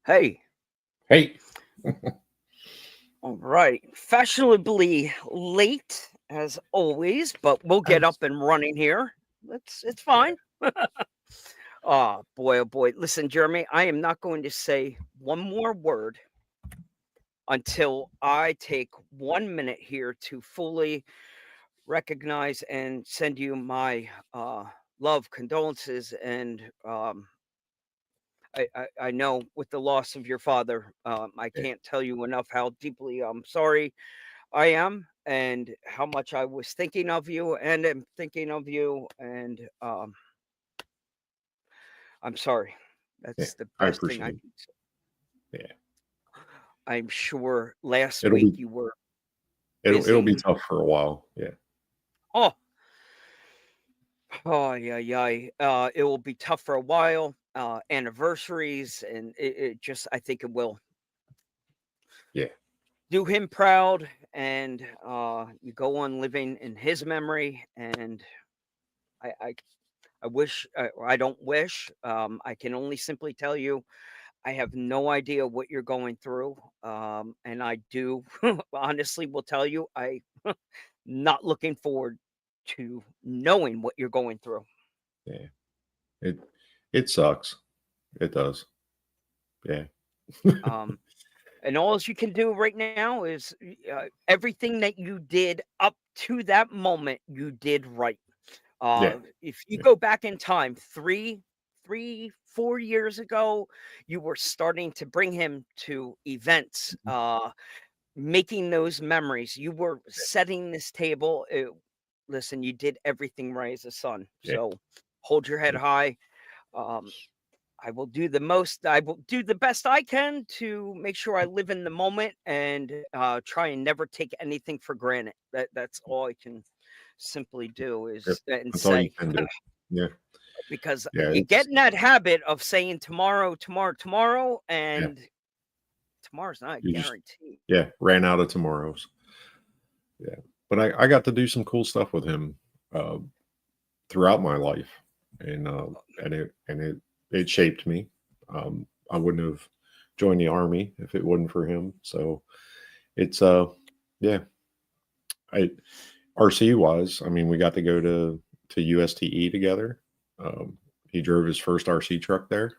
Hey, Hey, all right. Fashionably late as always, but we'll get that's up and running here. It's fine. Oh boy. Listen, Jeremy, I am not going to say one more word until I take 1 minute here to fully recognize and send you my love, condolences, and I know with the loss of your father, I yeah, can't tell you enough how deeply I'm sorry I am, and how much I was thinking of you and am thinking of you. And I'm sorry. yeah. That's the I best thing I appreciate it. can say. Yeah, I'm sure last it'll week be you were it'll busy. be tough for a while. Yeah, Oh, oh, yeah, yeah. It will be tough for a while. Anniversaries, and it just, I think it will yeah, do him proud. And you go on living in his memory. And I, I, I wish, I don't wish. I can only simply tell you I have no idea what you're going through, and I do honestly will tell you I not looking forward to knowing what you're going through. yeah. It it sucks. It does. Yeah, Um, and all you can do right now is everything that you did up to that moment you did right. yeah, If you yeah. go back in time, 4 years ago, you were starting to bring him to events. Mhm. Making those memories. You were setting this table. Listen, you did everything right as a son. Yeah, So hold your head yeah. high. Um, I will do the best I can to make sure I live in the moment and try and never take anything for granted. That's all I can simply do Yep. is and That's all you say can do. Yeah, because yeah. you get in that habit of saying tomorrow, tomorrow, tomorrow, Yeah. and tomorrow's not a You just guarantee. ran out of tomorrows. Yeah, but I got to do some cool stuff with him uh, throughout my life, and it shaped me. I wouldn't have joined the army if it wasn't for him. So it's yeah, I RC wise, I mean, we got to go to USTE together. He drove his first RC truck there.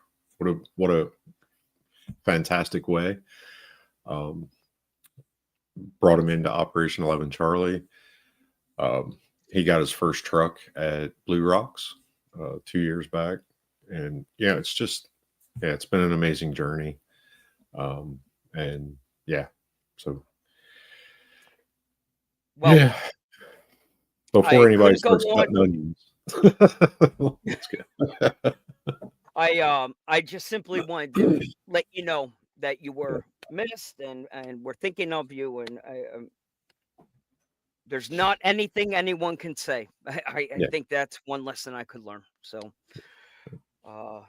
What a fantastic way. Um, Brought him into Operation 11 Charlie. He got his first truck at Blue Rocks 2 years back, and yeah, it's been an amazing journey. Um, and yeah, so Well, yeah, before I anybody could go starts on. cutting onions, let's go. I just simply wanted to let you know that you were missed and we're thinking of you. And there's not anything anyone can say. I Yeah, think that's one lesson I could learn. So uh,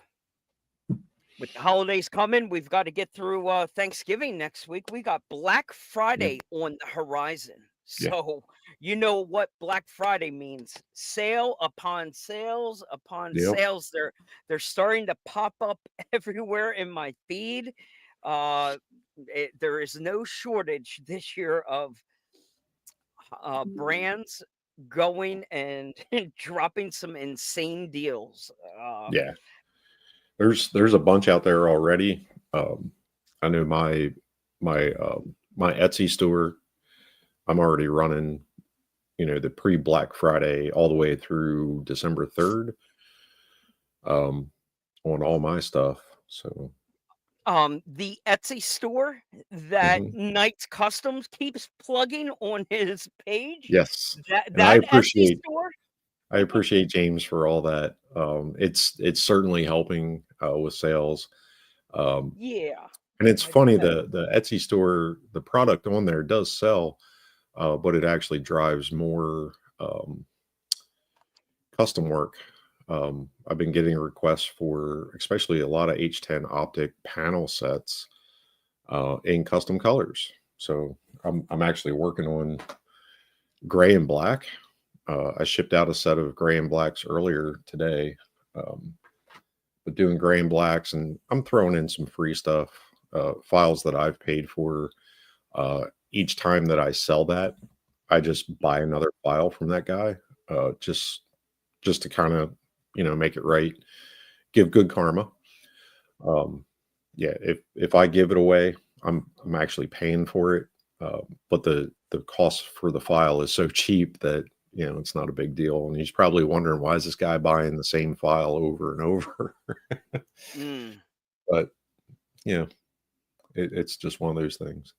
with the holidays coming, we've got to get through Thanksgiving next week. We got Black yeah, Friday on the horizon. yeah, So you know what Black Friday means. Sale upon sales upon yep. sales. They're starting to pop up everywhere in my feed. Uh there is no shortage this year of brands going and dropping some insane deals. Yeah. There's a bunch out there already. I know my Etsy store. I'm already running, the pre Black Friday all the way through December 3rd, um, on all my stuff. So The Etsy store that mhm. Knights Customs keeps plugging on his page, Yes, and that Etsy store? I appreciate James for all that. It's certainly helping with sales. Um, Yeah, and it's I funny, bet. the Etsy store, the product on there does sell, but it actually drives more custom work. I've been getting requests for especially a lot of H10 optic panel sets in custom colors. So I'm actually working on gray and black. I shipped out a set of gray and blacks earlier today, but doing gray and blacks, and I'm throwing in some free stuff files that I've paid for, each time that I sell that, I just buy another file from that guy, just to kind of, make it right, give good karma. Um, yeah, if I give it away, I'm actually paying for it, but the cost for the file is so cheap that it's not a big deal. And he's probably wondering why is this guy buying the same file over and over. Mm. But you know, it's just one of those things.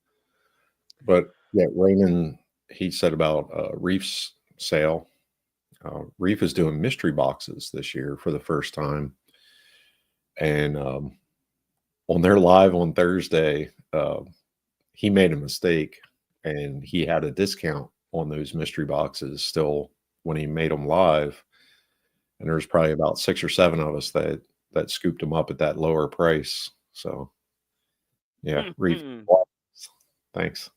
But yeah, Raymond, he said about Reef's sale. Reef is doing mystery boxes this year for the first time, and on their live on Thursday, he made a mistake, and he had a discount on those mystery boxes still when he made them live. And there's probably about 6 or 7 of us that scooped them up at that lower price. So yeah, Reef, thanks.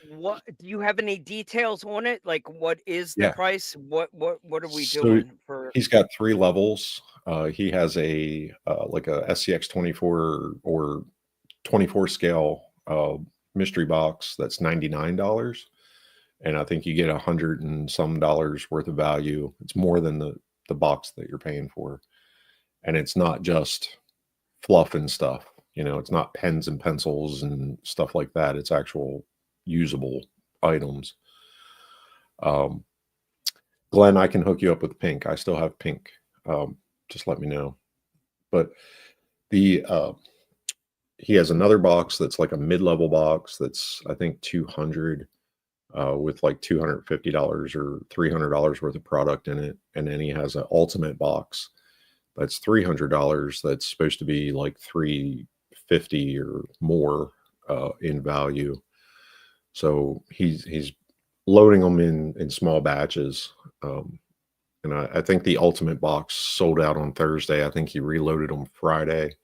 What do you have any details on it? Like, what is the Yeah. price? What are we So doing for? he's got 3 levels. He has a like a SCX 24 or 24 scale mystery box that's $99. And I think you get 100 and some dollars worth of value. It's more than the box that you're paying for. And it's not just fluff and stuff. It's not pens and pencils and stuff like that. It's actual usable items. Um, Glenn, I can hook you up with pink. I still have pink. Just let me know. But the he has another box that's like a mid-level box that's I think 200 with like $250 or $300 worth of product in it, and then he has an ultimate box that's $300 that's supposed to be like 350 or more in value. So he's loading them in small batches. And I think the ultimate box sold out on Thursday. I think he reloaded them Friday.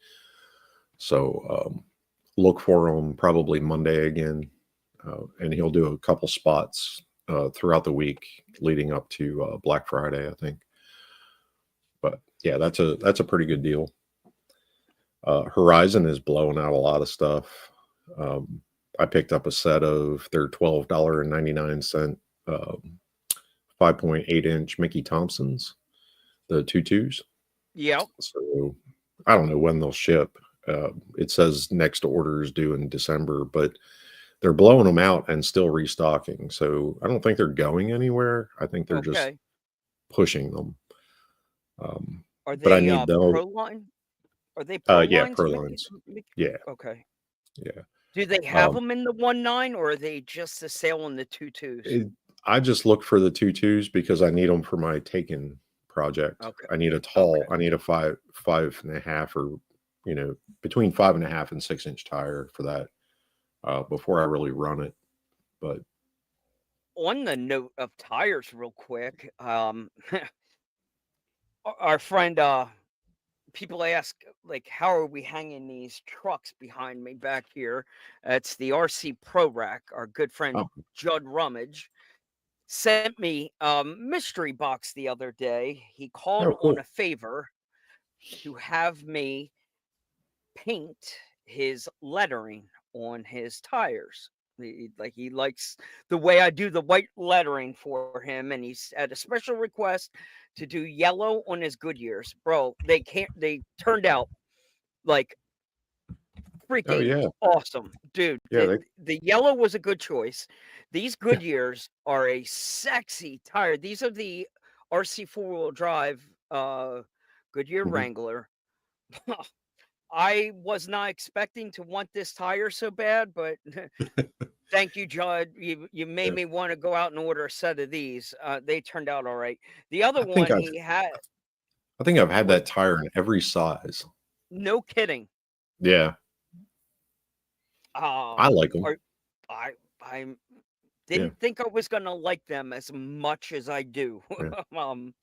So look for them probably Monday again. And he'll do a couple spots throughout the week leading up to Black Friday, I think. But yeah, that's a pretty good deal. Horizon is blowing out a lot of stuff. I picked up a set of their $12.99 5.8-inch Mickey Thompsons, the tutus. Yep. So I don't know when they'll ship. It says next order is due in December, but they're blowing them out and still restocking. So I don't think they're going anywhere. I think they're just Okay. pushing them. Are But I they need those. pro line? Are they pro Yeah, lines? Pro lines. Yeah, Okay. yeah. Do they have them in the 1.9, or are they just a sale on the 2.2s? I just look for the tutus because I need them for my Taken project. Okay. I need a Okay. tall. I need a 5.5 or between 5.5 and 6-inch tire for that before I really run it. But On the note of tires, real quick, our friend, people ask, like, how are we hanging these trucks behind me back here? It's the RC Pro Rack. Our good friend oh, Judd Rummage sent me a mystery box the other day. He called oh, on a cool. favor to have me paint his lettering on his tires. Like, he likes the way I do the white lettering for him, and he's at a special request to do yellow on his Goodyears. Bro, they turned out like Oh freaking yeah, awesome, dude. yeah. The yellow was a good choice. These Goodyears are a sexy tire. These are the RC four-wheel drive Goodyear Mhm. Wrangler. I was not expecting to want this tire so bad, but thank you, Judd. You made Yeah. me want to go out and order a set of these. They turned out all right. The other I think one I've he had I think I've had was that tire in every size. no kidding. Yeah, I like them. Or I Yeah, didn't think I was gonna like them as much as I do. yeah. um,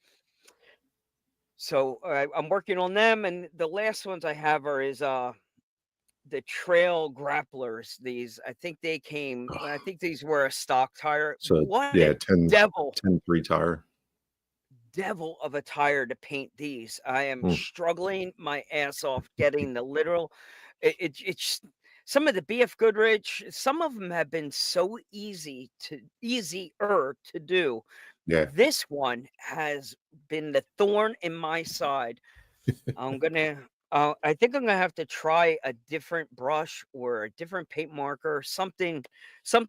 so I'm working on them, and the last ones I have are is the trail grapplers. These I think they came. I think these were a stock tire. So What yeah, a 10, devil 10 3 tire. devil of a tire to paint these. I am Mm, struggling my ass off getting the literal. It's some of the BF Goodrich. Some of them have been so easier to do. yeah. This one has been the thorn in my side. I'm gonna. I think I'm gonna have to try a different brush or a different paint marker. Something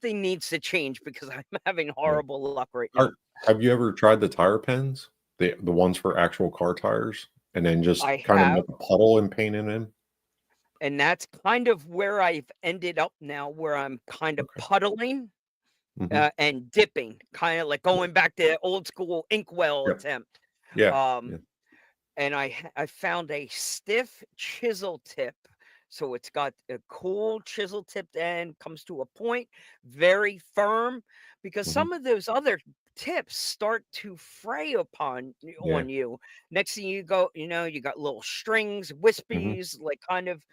needs to change because I'm having Yeah. horrible luck right now. Are, have you ever tried the tire pens? The ones for actual car tires, and then just I kind of have, make a puddle and paint it in? and that's kind of where I've ended up now, where I'm kind of Okay. puddling Hmm. and dipping, kind of like Yeah. going back to old school inkwell Yep. attempt. Yeah. Um, Yeah. and I found a stiff chisel tip. So it's got a cool chisel tipped end, comes to a point, very firm, because Hmm. some of those other tips start to fray Yeah. on you. Next thing you go, you got little strings, Hmm. wispies, like kind of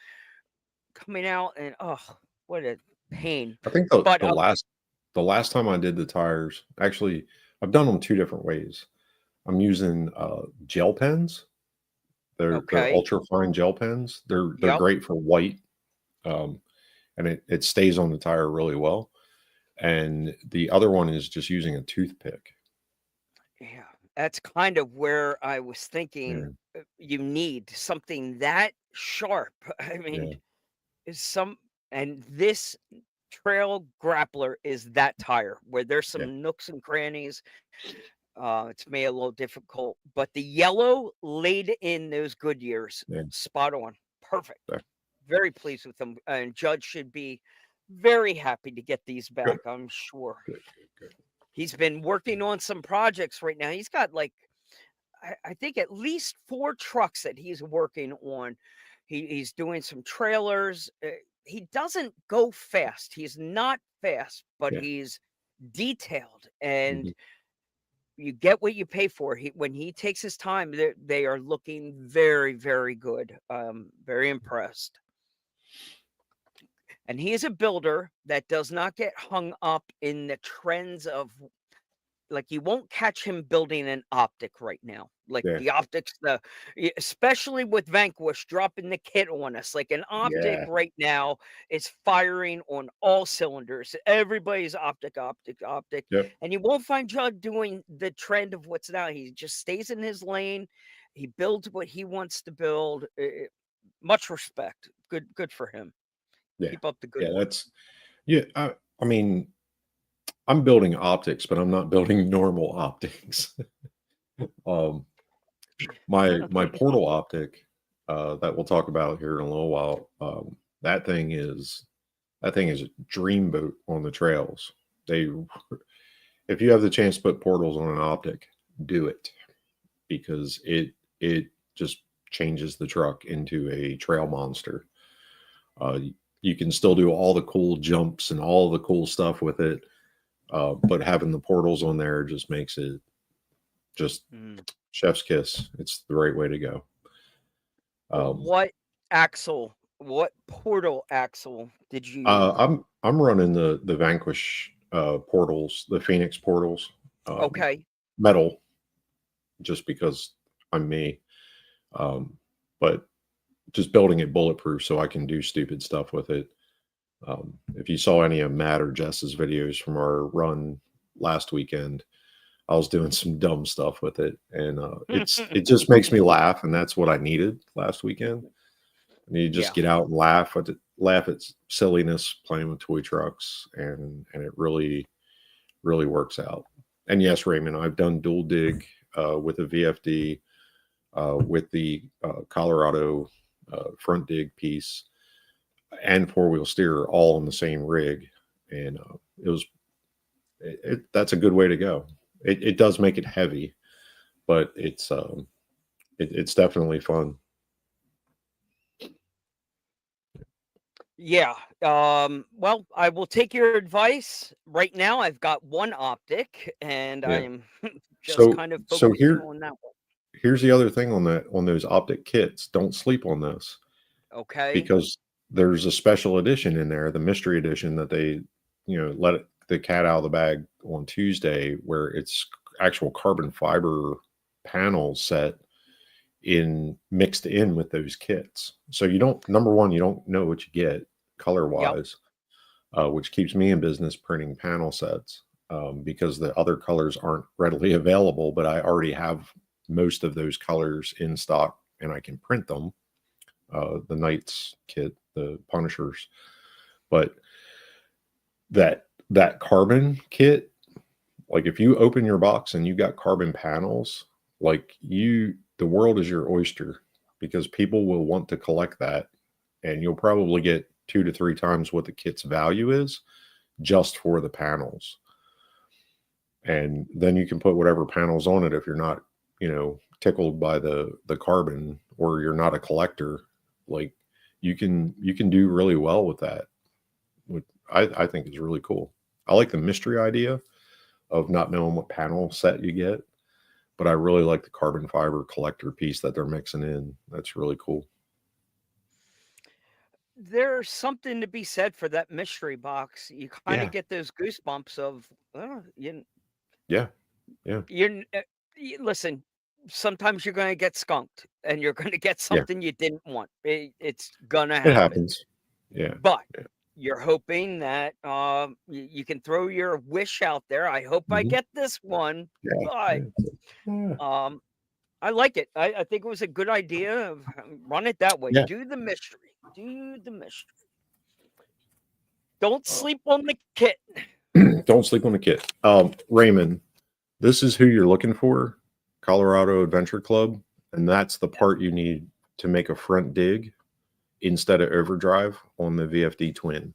coming out, and oh, what a pain. I think But the last time I did the tires, actually, I've done them two different ways. I'm using gel pens. They're okay, ultra fine gel pens. They're yep, great for white, um, and it stays on the tire really well. And the other one is just using a toothpick. yeah, that's kind of where I was thinking. Yeah, You need something that sharp. I mean, yeah, is some and this trail grappler is that tire where there's yeah, some nooks and crannies. It's made a little difficult, but the yellow laid in those Goodyears, yeah. spot on, perfect. Yeah. Very pleased with them, and Judge should be very happy to get these Good, back. I'm sure. good, good, good. He's been working on some projects right now. He's got like I think at least 4 trucks that he's working on. He's doing some trailers. He doesn't go fast. He's not fast, but Yeah. he's detailed, and Mhm. you get what you pay for. When he takes his time, they are looking very, very good. Very impressed. And he is a builder that does not get hung up in the trends of like you won't catch him building an optic right now. Like Yeah, the optics, especially with Vanquish dropping the kit on us. Like an optic yeah, right now is firing on all cylinders. Everybody's optic, optic, optic, yep, and you won't find Judd doing the trend of what's now. He just stays in his lane. He builds what he wants to build. Much respect. Good for him. yeah, Keep up the good yeah. work. That's yeah. I mean, I'm building optics, but I'm not building normal optics. um, my portal optic that we'll talk about here in a little while. That thing is a dreamboat on the trails. They, if you have the chance to put portals on an optic, do it because it just changes the truck into a trail monster. Uh, you can still do all the cool jumps and all the cool stuff with it, but having the portals on there just makes it just Mm. chef's kiss. It's the right way to go. Um, What portal axle did you I'm running the Vanquish portals, the Phoenix portals, um, okay. metal, just because I'm me. Um, but just building it bulletproof so I can do stupid stuff with it. If you saw any of Matt or Jess's videos from our run last weekend, I was doing some dumb stuff with it, and it just makes me laugh, and that's what I needed last weekend. And you just Yeah. get out and laugh at silliness playing with toy trucks, and it really works out. And yes, Raymond, I've done dual dig with a VFD with the Colorado front dig piece and four wheel steer all on the same rig, and it was that's a good way to go. It does make it heavy, but it's definitely fun. Yeah. Well, I will take your advice. Right now I've got one optic and Yeah. I'm just So kind of so focusing here on that one. here's the other thing on those optic kits. Don't sleep on this Okay. because there's a special edition in there, the mystery edition that they the cat out of the bag on Tuesday, where it's actual carbon fiber panel set in mixed in with those kits. So you don't, number one, you don't know what you get color Yep. wise, which keeps me in business printing panel sets, because the other colors aren't readily available, but I already have most of those colors in stock and I can print them. The Knights kit, the Punishers, but that carbon kit, like if you open your box and you got carbon panels, like the world is your oyster, because people will want to collect that, and you'll probably get 2 to 3 times what the kit's value is just for the panels. And then you can put whatever panels on it if you're not, tickled by the carbon, or you're not a collector. Like you can do really well with that. Which I think is really cool. I like the mystery idea of not knowing what panel set you get, but I really like the carbon fiber collector piece that they're mixing in. That's really cool. There's something to be said for that mystery box. You kind of Yeah. get those goosebumps of, you, Yeah. Yeah. listen, sometimes you're going to get skunked and you're going to get Yeah. something you didn't want. It's going to It happen. happens. Yeah. But Yeah. you're hoping that you can throw your wish out there. I hope I Mhm. get this one. Yeah. But Yeah. Yeah. I like it. I think it was a good idea of run it that way. Yeah. Do the mystery. Do the mystery. Don't sleep on the kit. Don't sleep on the kid. Raymond, this is who you're looking for, Colorado Adventure Club, and that's the part you need to make a front dig instead of overdrive on the VFD twin.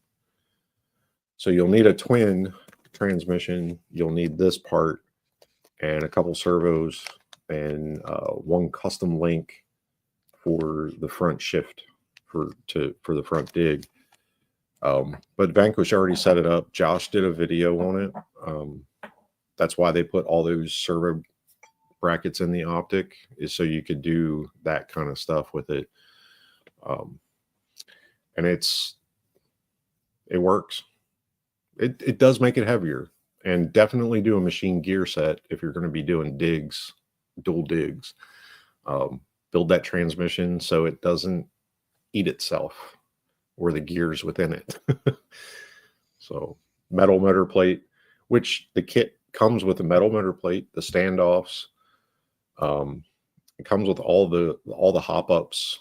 So you'll need a twin transmission. You'll need this part and a couple servos and one custom link for the front shift for the front dig. But Vanquish already set it up. Josh did a video on it. That's why they put all those servo brackets in the optic, is so you could do that kind of stuff with it. And it works. It does make it heavier, and definitely do a machine gear set if you're going to be doing digs, dual digs. Build that transmission so it doesn't eat itself or the gears within it. So metal motor plate, which the kit comes with a metal motor plate, the standoffs. It comes with all the hop ups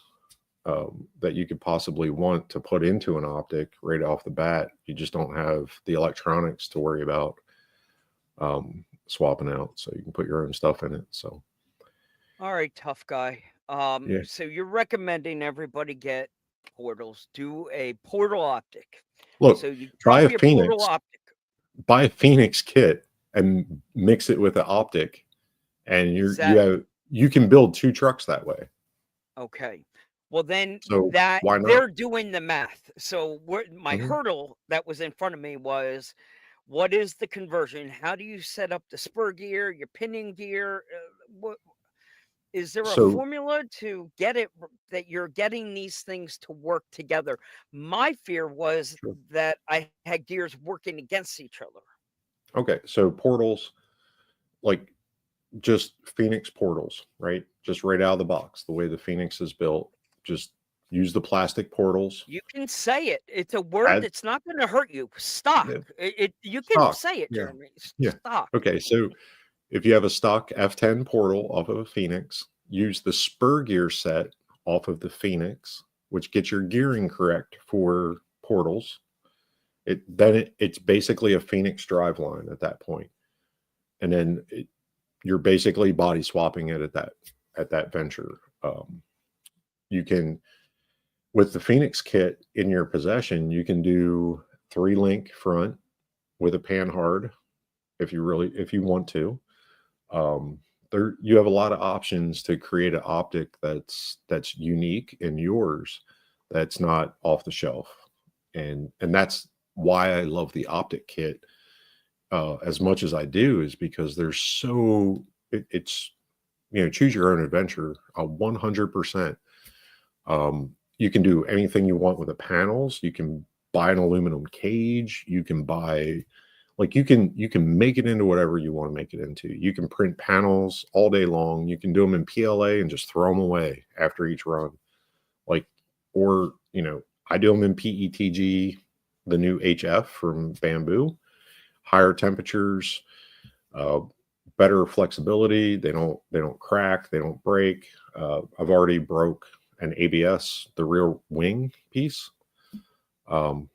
that you could possibly want to put into an optic right off the bat. You just don't have the electronics to worry about swapping out, so you can put your own stuff in it. So All right, tough guy. yeah, So you're recommending everybody get portals. Do a portal optic. look, So you buy drop a your portal Phoenix, optic. kit and mix it with an optic, and Is that you can build 2 trucks that way. okay? Well, then So that why not? they're doing the math. So my Mhm. hurdle that was in front of me was, what is the conversion? How do you set up the spur gear, your pinion gear? What is there a So formula to get it that you're getting these things to work together? My fear was sure. that I had gears working against each other. Okay, so portals, like just Phoenix portals, right? Just right out of the box, the way the Phoenix is built. Just use the plastic portals. You can say it. It's a word Add that's not going to hurt you. Stock. yeah, You can stock. say it, Yeah, Jeremy. yeah. Stock. Okay, so if you have a stock F10 portal off of a Phoenix, use the spur gear set off of the Phoenix, which gets your gearing correct for portals. It's basically a Phoenix drive line at that point, and then you're basically body swapping it at that venture. You can, with the Phoenix kit in your possession, you can do 3-link front with a pan hard if you want to. There you have a lot of options to create an optic that's unique and yours, that's not off the shelf, and that's why I love the optic kit as much as I do, is because there's it's choose your own adventure 100%. You can do anything you want with the panels. You can buy an aluminum cage. You can buy like you can make it into whatever you want to make it into. You can print panels all day long. You can do them in PLA and just throw them away after each run. Like, or, you know, I do them in PETG, the new HF from Bamboo, higher temperatures, uh, better flexibility. They don't crack, they don't break. I've already broke an ABS, the rear wing piece, um,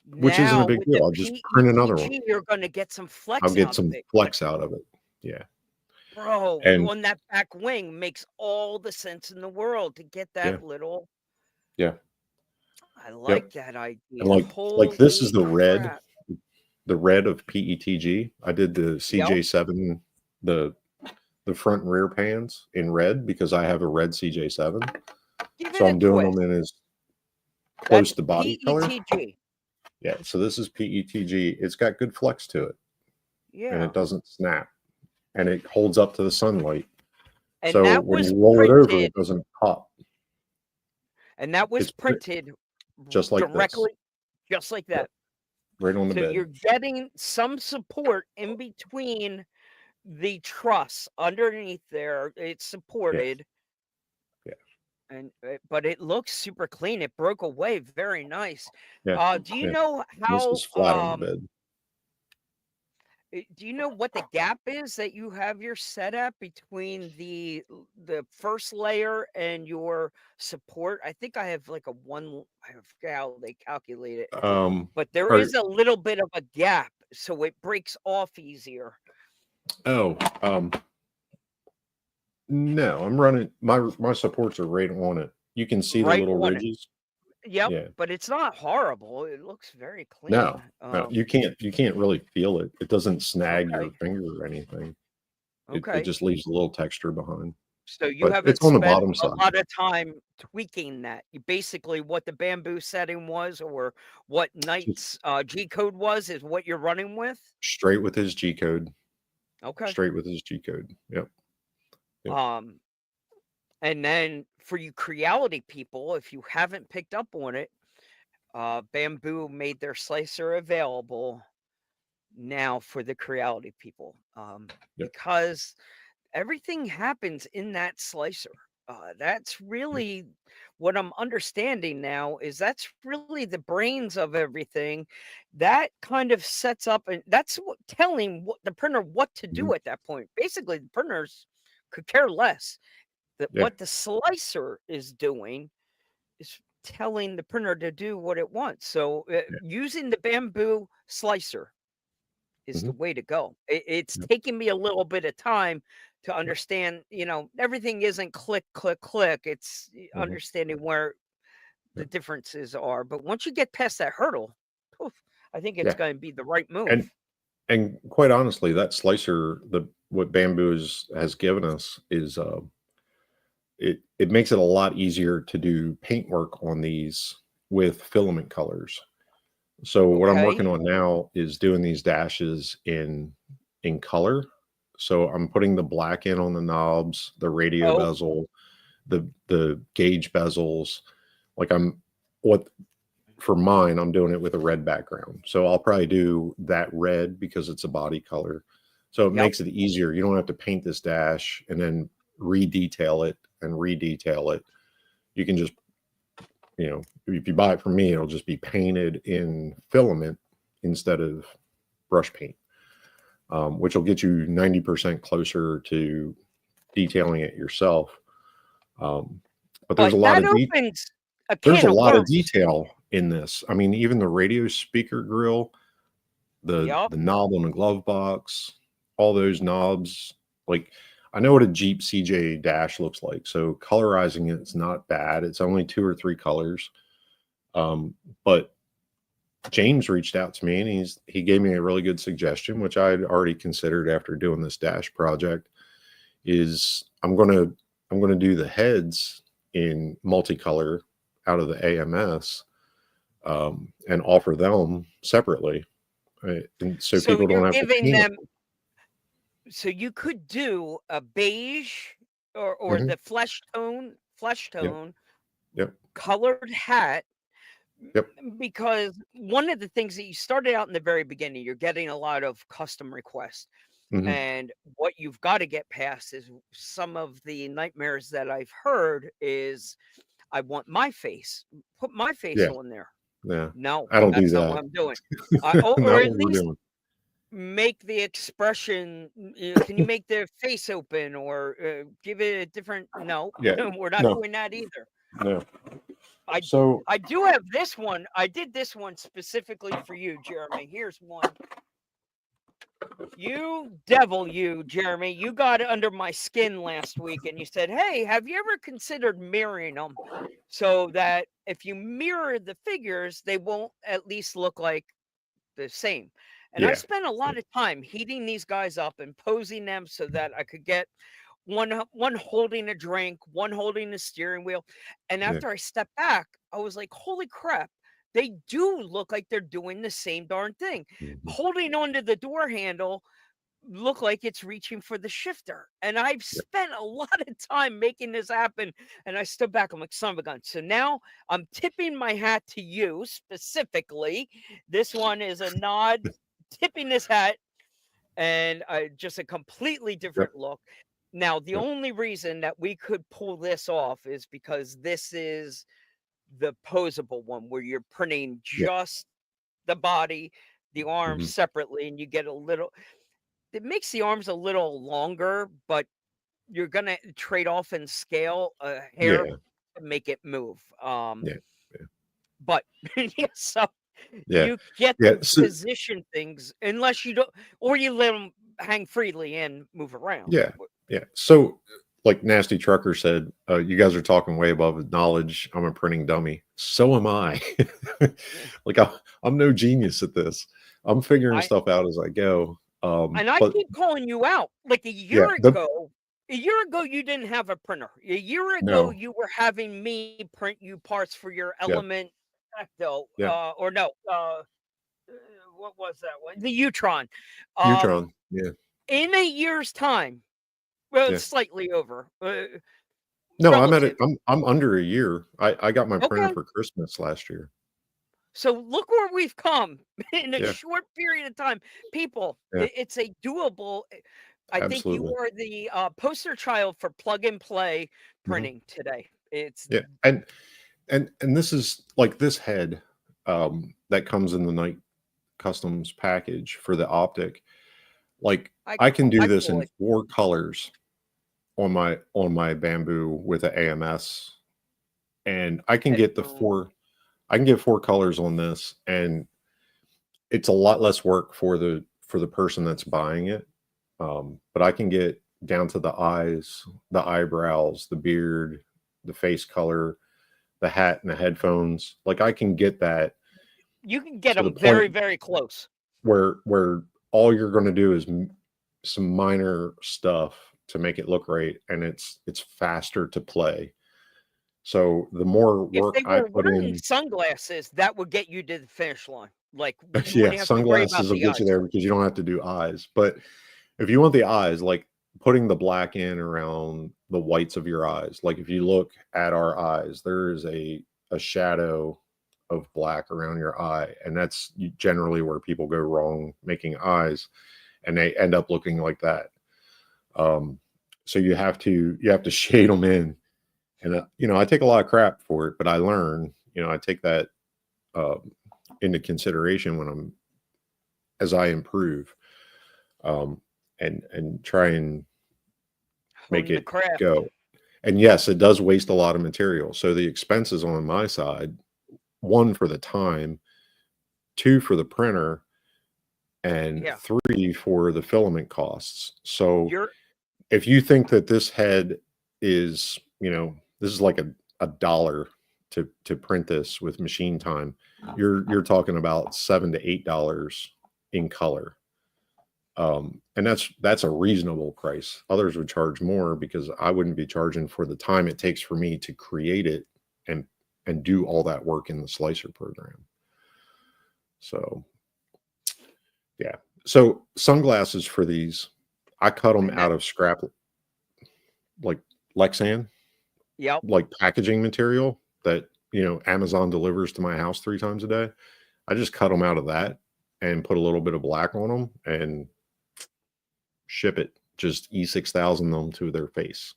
which isn't a Now big with the deal. I'll just print another one. PETG, you're gonna get some I'll flex get out of some it. But flex out of it. Yeah. bro, And on that back wing makes all the sense in the world to get yeah, that little. yeah, I yep. like that And idea. like this is Holy the crap. red of PETG. I did the Yep. CJ7, the front and rear pans in red because I have a red CJ7. Give So it a I'm doing them twist. in as close That's to body color. PETG. Yeah. So this is PETG. It's got good flex to it and it Yeah. doesn't snap and it holds up to the sunlight. And So that when was you roll it over, printed it doesn't pop. and that was It's printed just like this. directly just like Yep. that. Right on the So bed. you're getting some support in between the truss underneath there. It's Yeah. supported, Yeah. and but it looks super clean. It broke away very nice. Yeah. Do you Yeah. know This how is flat on the bed. do you know what the gap is that you have your setup between the first layer and your support? I think I have like a one. I forget how they calculate it, but there Or is a little bit of a gap, so it breaks off easier. oh, no, I'm running my supports are right on it. You can see the Right little on it. ridges. Yep, Yeah. but it's not horrible. It looks very No, clean. no, you can't really feel it. It doesn't snag your Okay, finger or anything. It okay. just leaves a little texture behind. So you But haven't it's on the spent bottom a side. lot of time tweaking that. You basically what the bamboo setting was or what Just Knight's G code was is what you're running with? straight with his G code. Okay. Straight with his G code. Yep. Yep. Um, and then for you Creality people, if you haven't picked up on it, Bamboo made their slicer available now for the Creality people. Yep. Because everything happens in that slicer. That's Yep. really what I'm understanding now is that's really the brains of everything. That kind of sets up and that's what telling what the printer what to Mhm. do at that point. Basically, the printers could care less that Yeah. what the slicer is doing is telling the printer to do what it wants. So Yeah. using the bamboo slicer is the Mhm. way to go. It's Yep. taking me a little bit of time to Yep. understand, everything isn't click, click, click. It's Mhm. understanding where the Yep. differences are. But once you get past that hurdle, poof, I think it's Yeah. going to be the right And move. quite honestly, that slicer, the what Bamboo has given us is it makes it a lot easier to do paintwork on these with filament colors. So what I'm Okay. working on now is doing these dashes in color. So I'm putting the black in on the knobs, the radio Oh, bezel, the gauge bezels. Like I'm what for mine, I'm doing it with a red background. So I'll probably do that red because it's a body color. So it yep. makes it easier. You don't have to paint this dash and then re-detail it and re-detail it. You can just, if you buy it from me, it'll just be painted in filament instead of brush paint, which will get you 90% closer to detailing it yourself. But But that opens a there's a can of lot of worms. detail in this. I mean, even the radio speaker grill, Yep. the knob on the glove box, all those knobs. Like I know what a Jeep CJ dash looks like, so colorizing it's not bad. It's only 2 or 3 colors. But James reached out to me and he gave me a really good suggestion, which I had already considered after doing this dash project. Is I'm gonna do the heads in multicolor out of the AMS, and offer them separately, and so So people don't you're have to giving paint them them. so you could do a beige or Mhm. the flesh Yep. tone Yep. colored hat Yep. Because one of the things that you started out in the very beginning, you're getting a lot of custom requests. Hmm. And what you've got to get past is some of the nightmares that I've heard is I want my face, put my face Yeah. on there. Yeah. No, I don't do that's not what that. I'm doing. Or Not at what we're least doing. make the expression. Can you make the face open or give it a different? No, Yeah. we're not No. doing that either. No. I So I do have this one. I did this one specifically for you, Jeremy. Here's one. You devil, you, Jeremy. You got under my skin last week and you said, "Hey, have you ever considered mirroring them so that if you mirror the figures, they won't at least look like the same?" And I yeah. spent a Yeah. lot of time heating these guys up and posing them so that I could get one holding a drink, one holding the steering wheel. And Yeah. after I stepped back, I was like, holy crap, they do look like they're doing the same darn thing. Mhm. Holding onto the door handle look like it's reaching for the shifter. And I've Yeah. spent a lot of time making this happen. And I stood back. I'm like, son of a gun. So now I'm tipping my hat to you specifically. This one is a nod, tipping this hat, and just a completely Yep. different look. Now, the Yep. only reason that we could pull this off is because this is the posable one where you're printing Yeah. just the body, the arms Hmm. separately, and you get a little, it makes the arms a little longer, but you're gonna trade off in scale a hair Yeah. to make it move. Yeah. Yeah. But yeah, so Yeah. you get Yeah. to So position things unless you don't, or you let them hang freely and move around. yeah. Yeah. So like Nasty Trucker said, you guys are talking way above knowledge. I'm a printing dummy. So am I. Yeah. like I'm no genius at this. I'm figuring I stuff out as I go. and I But keep calling you out. Like yeah, a year ago, you didn't have a printer. A year ago, no, you were having me print you parts for your yeah, Element Ecto, yeah, or no, what was that one? The Utron. Um, Neutron, yeah, in a year's time, well, yeah. it's slightly over, No, I'm at it. relative. I'm under a year. I got my printer Okay. for Christmas last year. So look where we've come in a Yeah, short period of time. People, yeah, it's a doable. I think you absolutely. are the poster child for plug and play Mhm. printing today. It's Yeah, and this is like this head that comes in the Night Customs package for the optic. Like I can do I this pull in it. 4 colors on my bamboo with a AMS, and I can get the Headphone. 4 colors on this, and it's a lot less work for the person that's buying it. But I can get down to the eyes, the eyebrows, the beard, the face color, the hat and the headphones. Like I can get that You can get to the them very, point very close. where all you're going to do is some minor stuff to make it look right, and it's faster to play. So the more If work they I were put wearing in, sunglasses, that would get you to the finish line. Like you yeah, wouldn't have to worry about sunglasses will the get you eyes. there because you don't have to do eyes. But if you want the eyes, like putting the black in around the whites of your eyes, like if you look at our eyes, there is a shadow of black around your eye, and that's generally where people go wrong making eyes, and they end up looking like that. Um, so you have to shade them in, and I take a lot of crap for it, but I learn. I take that um, into consideration when I'm as I improve, um, and try and make Honing the it craft. go. And yes, it does waste a lot of material. So the expenses on my side, one for the time, two for the printer, and Yeah. three for the filament costs. So You're if you think that this head is, this is like a dollar to print this with machine time, you're talking about $7 to $8 in color. And that's a reasonable price. Others would charge more because I wouldn't be charging for the time it takes for me to create it and do all that work in the slicer program. So yeah. So sunglasses for these, I cut them and that out of scrap like Lexan, yep. like packaging material that Amazon delivers to my house 3 times a day. I just cut them out of that and put a little bit of black on them and ship it. Just E6000 them to their face.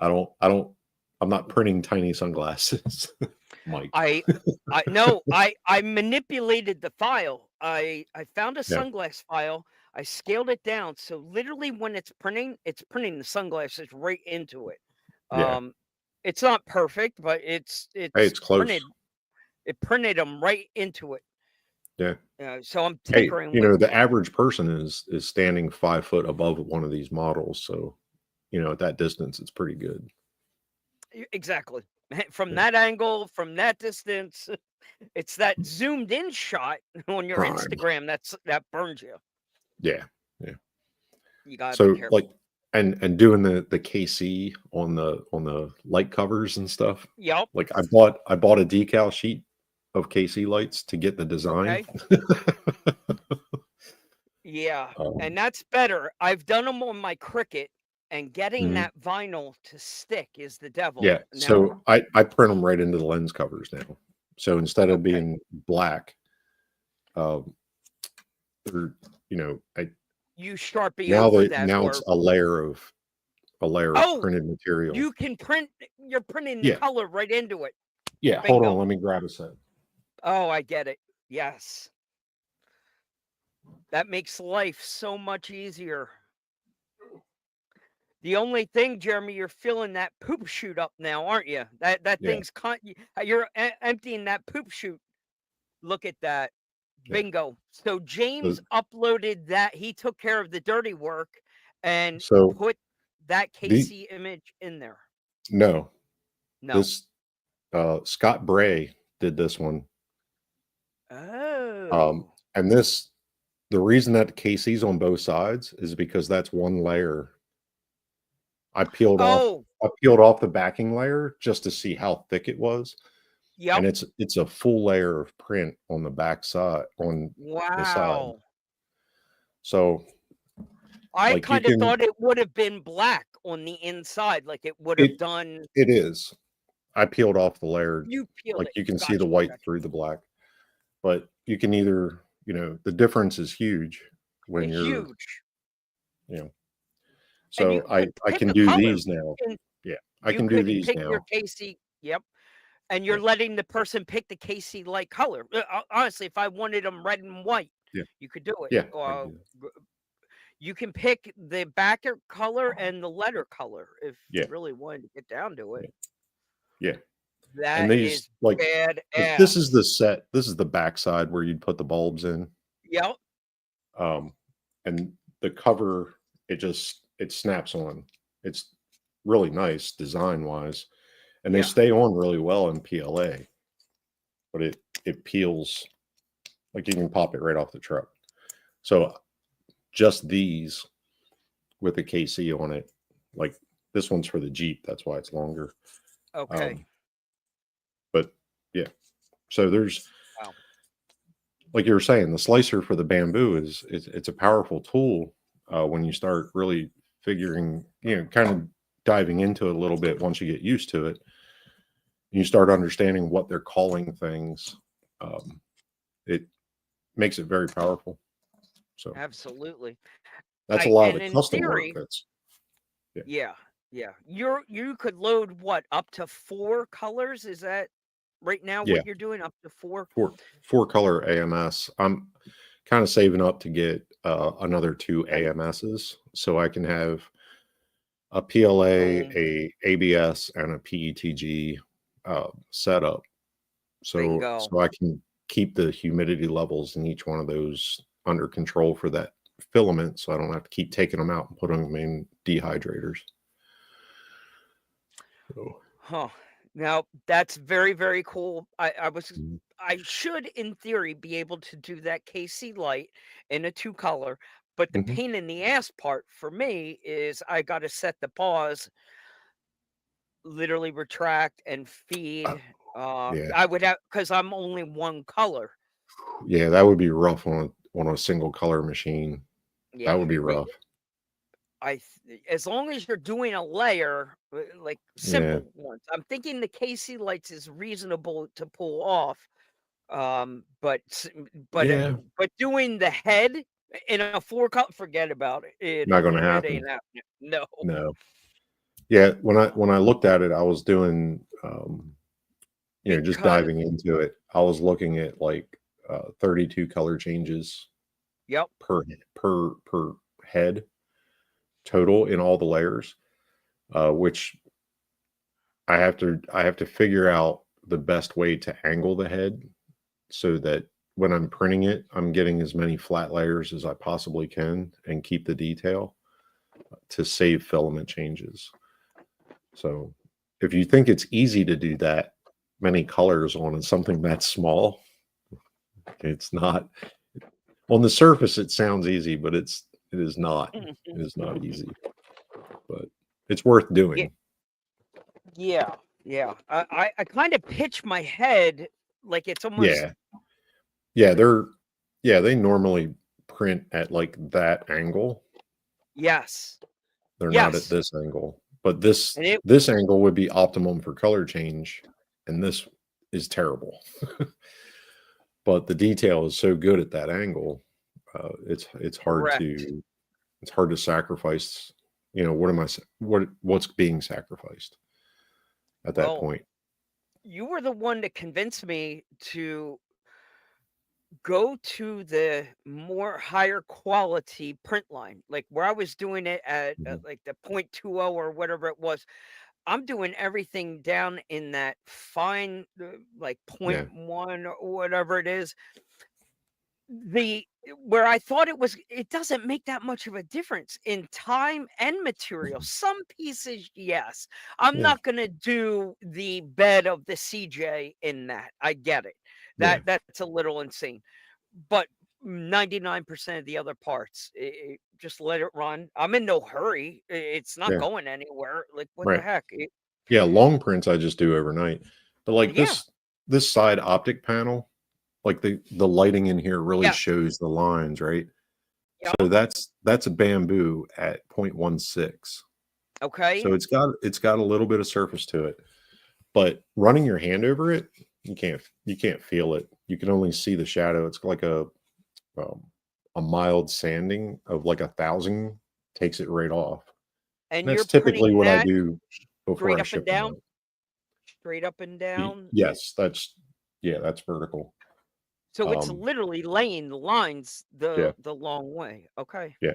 I'm not printing tiny sunglasses, Mike. I manipulated the file. I found a Yeah, sunglass file. I scaled it down. So literally when it's printing the sunglasses right into it. yeah. It's not perfect, but Hey, it's it's close. printed. It printed them right into it. Yeah. So I'm Hey, tinkering with the average person is standing 5 foot above one of these models, so at that distance, it's pretty good. exactly from Yeah. that angle, from that distance. It's that zoomed in shot on your Prime. Instagram that burns you. Yeah, yeah. You gotta be So careful. like, and doing the KC on the light covers and stuff. Yep. Like I bought a decal sheet of KC lights to get the design. Okay. Yeah, um, and that's better. I've done them on my Cricut, and getting mhm. that vinyl to stick is the devil. Yeah. Now, So I print them right into the lens covers now. So instead of okay, being black, um, they're I you Sharpie now over that that, now it's or a layer of oh, printed material. you can print. You're printing the Yeah. color right into it. Yeah. Hold on. Bingo. Let me grab a set. Oh, I get it. Yes, that makes life so much easier. The only thing, Jeremy, you're filling that poop chute up now, aren't you? That Yeah. thing's you're emptying that poop chute. Look at that. Yeah. Bingo. So So, James uploaded that. He took care of the dirty work and so put that the KC image in there. no, No. this Scott Bray did this one. Um, Oh. and the reason that KC's on both sides is because that's one layer. I peeled off Oh, I peeled off the backing layer just to see how thick it was, and yep. it's a full layer of print on the back side on the side. Wow. So I like you kind of can thought it would have been black on the inside, like it would have it done. it is. I peeled off the layer, You peeled like it. you can see the Gotcha. white Gotcha. through the black, but you can either, the difference is huge when you're, Huge. you know. And you So I could I pick can a do color. these now. And Yeah, I you can do could these pick your now. KC. Yep. And you're Yeah, letting the person pick the KC light color. Honestly, if I wanted them red and white, yeah, you could do it. yeah. I can do that. You can pick the backer color and the letter color if you Yeah, really wanted to get down to it. yeah, yeah. And That these is like this is badass. the set. This is the backside where you'd put the bulbs in. Yep. Um, and the cover, it snaps on. It's really nice design wise, and they Yeah. stay on really well in PLA. But it peels, like you can pop it right off the truck. So just these with the KC on it, like this one's for the Jeep, that's why it's longer. Okay. Um, but yeah, so there's, Wow. like you were saying, the slicer for the bamboo it's a powerful tool when you start really figuring, kind of diving into it a little bit. Once you get used to it, you start understanding what they're calling things. It makes it very powerful. So Absolutely. that's a I lot of and the in custom work. theory, That's yeah, yeah, yeah. You could load what up to 4 colors? Is that right now yeah. what you're doing? Up to 4? Four color AMS. I'm kind of saving up to get another two Okay. AMSs so I can have a PLA, Boom. a ABS, and a PETG setup. So Bingo. so I can keep the humidity levels in each one of those under control for that filament, so I don't have to keep taking them out and putting them in dehydrators. So, Huh. Now that's very, very cool. mhm, I should in theory be able to do that KC light in a 2 color, but the mhm. pain in the ass part for me is I gotta set the pause, literally retract and Uh, feed. yeah, I would have because I'm only 1 color. yeah, that would be rough on a single color machine. That Yeah. would be rough. as long as you're doing a layer, like Yeah. simple ones, I'm thinking the KC lights is reasonable to pull off. But Yeah. but doing the head in a 4 color, forget about it. Not gonna It happen. ain't happening. No. No. Yeah, when I looked at it, I was doing, just Because diving into it. I was looking at, like, 32 color changes yep. per head total in all the layers, which I have to figure out the best way to angle the head so that when I'm printing it, I'm getting as many flat layers as I possibly can and keep the detail to save filament changes. So if you think it's easy to do that many colors on something that small, it's not. On the surface, it sounds easy, but it is not. It is not easy, but it's worth Yeah, doing. yeah, yeah. I kind of pitch my head like it's almost Yeah. Yeah, they normally print at like that angle. yes, They're not at yes, this angle. But this and it this angle would be optimum for color change, and this is terrible. But the detail is so good at that angle, it's hard correct. to sacrifice. What am I what's being sacrificed at that Well, point? you were the one that convinced me to go to the more higher quality print line, like where I was doing it at Mhm. like the 0.20 or whatever it was. I'm doing everything down in that fine, like point Yeah, 0.1 or whatever it is. The where I thought it doesn't make that much of a difference in time and material. mhm, Some pieces, yes. I'm yeah, not gonna do the bed of the CJ in that. I get it. yeah, That's a little insane. But 99% of the other parts, just let it run. I'm in no hurry. It's not yeah, going anywhere. Like, what the right. heck? Yeah, long prints I just do overnight. But like Yeah. this side optic panel, like the lighting in here really Yes. shows the lines, right? So Yep. that's a bamboo at 0.16. So Okay. it's got a little bit of surface to it. But running your hand over it, you can't feel it. You can only see the shadow. It's like um, a mild sanding of like 1,000 takes it right off. And That's you're typically printing what I that do before straight I up and ship them down, out. straight up and down. Yes, that's vertical. So it's Um, literally laying the lines yeah, the long way. Okay. yeah,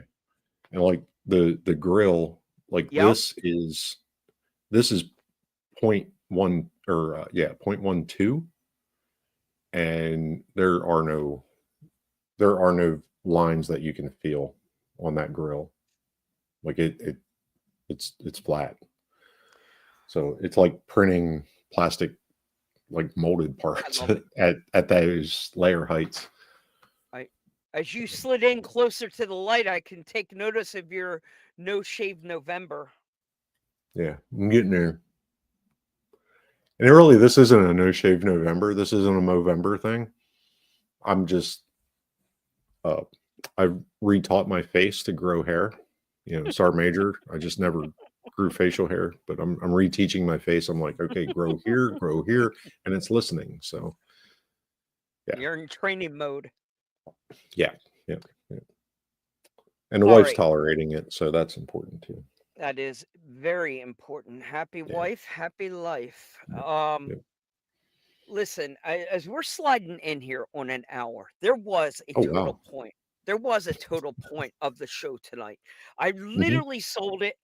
and like the grill, like Yep. this is point one or yeah 0.12, and there are no lines that you can feel on that grill. Like it's flat. So it's like printing plastic, like molded I parts love it. at those layer heights. I as you slid in closer to the light, I can take notice of your no shave November. Yeah, I'm getting there. And really, this isn't a no shave November. This isn't a Movember thing. I'm just uh, I've retaught my face to grow hair. Sergeant Major. I just never grew facial hair, but I'm reteaching my face. I'm like, okay, grow here, and it's listening. So yeah, You're in training mode. yeah, yeah, yeah. And the All wife's right. tolerating it, so that's important too. That is very important. Happy Yeah, wife, happy life. yeah, yeah. Listen, as we're sliding in here on an hour, there was a Oh total wow. point. There was a total point of the show tonight. I Hmm. literally sold it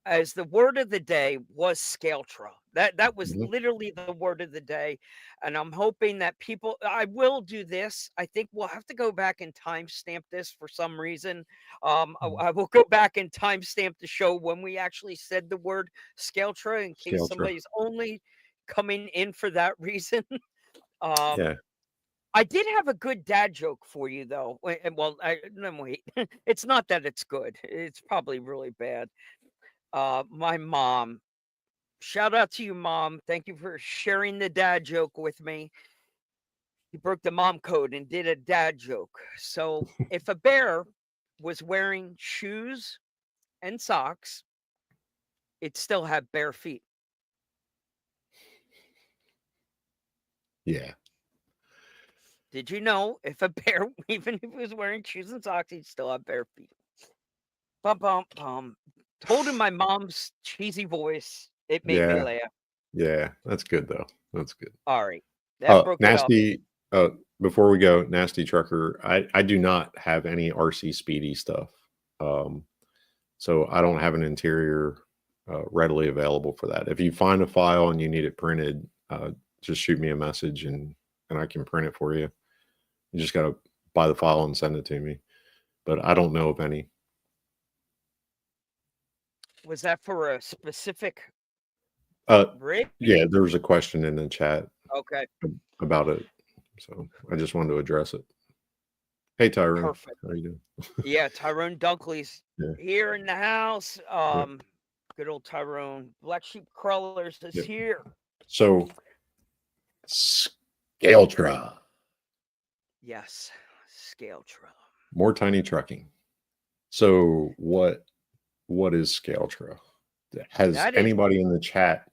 as the word of the day was Scaletra. That was Hmm. literally the word of the day, and I'm hoping that people. I will do this. I think we'll have to go back and timestamp this for some reason. I will go back and timestamp the show when we actually said the word Scaletra in case Scaletra. somebody's only coming in for that reason. Um, Yeah. I did have a good dad joke for you though. Well, no, wait. It's not that it's good. It's probably really bad. My mom, shout out to you, mom. Thank you for sharing the dad joke with me. He broke the mom code and did a dad joke. So, if a bear was wearing shoes and socks, it still had bare feet. Yeah. Did you know if a bear, even if he was wearing shoes and socks, he'd still have bare feet? Bum, bum, bum. Told in my mom's cheesy voice. It made me Yeah. laugh. Yeah. That's good though. That's good. All right. That broke it up. Nasty. Before we go, Nasty Trucker. I do not have any RC Speedy stuff. Um, so I don't have an interior readily available for that. If you find a file and you need it printed, just shoot me a message and I can print it for you. You just got to buy the file and send it to me. But I don't know of any. Was that for a specific Uh, rig? yeah, there was a question in the chat Okay. about it, so I just wanted to address it. Hey, Tyrone, Perfect. how you doing? Yeah, Tyrone Dunkley's Yeah, here in the house. yeah, Good old Tyrone. Black Sheep Crawlers is yeah. here. So, Scaletra, Yes, Scaletra. more tiny trucking. So, what is Scaletra? Has That is anybody in the chat?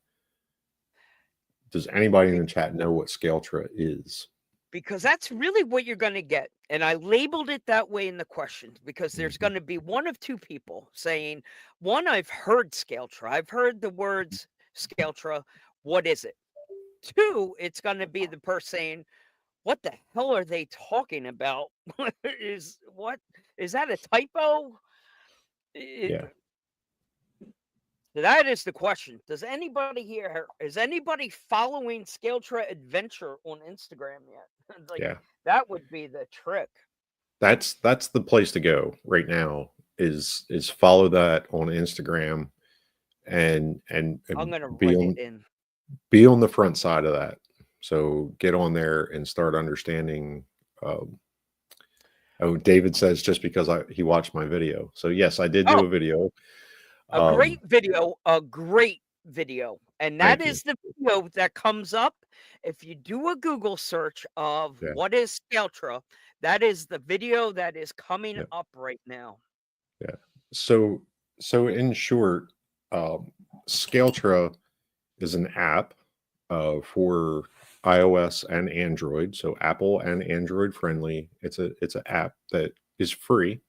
Does anybody in be- the chat know what Scaletra is? because that's really what you're going to get. And I labeled it that way in the questions because there's Mhm. going to be one of two people saying, one, I've heard Scaletra. I've heard the words Scaletra. What is it? Two, it's going to be the person saying, what the hell are they talking about? What is that a typo? Yeah, That is the question. Does anybody here is anybody following Scaletra Adventure on Instagram yet? Like yeah. that would be the trick. That's the place to go right now. Is follow that on Instagram I'm and gonna write it in. be on the front side of that. So get on there and start understanding. Um, oh, David says just because he watched my video. So yes, I did do Oh, a video. a Um, great video, a great video. And that Thank you. is the video that comes up if you do a Google search of Yeah, what is Scaletra. That is the video that is coming yeah, up right now. yeah. So so in short, Scaletra is an app for iOS and Android, so Apple and Android friendly. It's an app that is free.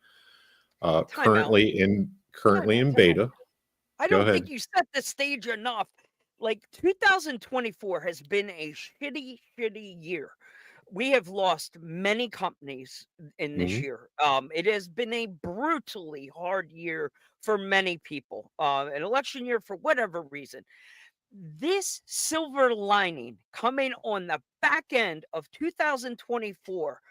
Time out. Currently in Time out. beta. I Go don't think ahead. you set the stage enough. Like 2024 has been a shitty, shitty year. We have lost many companies in this Mhm. year. It has been a brutally hard year for many people. An election year for whatever reason. This silver lining coming on the back end of 2024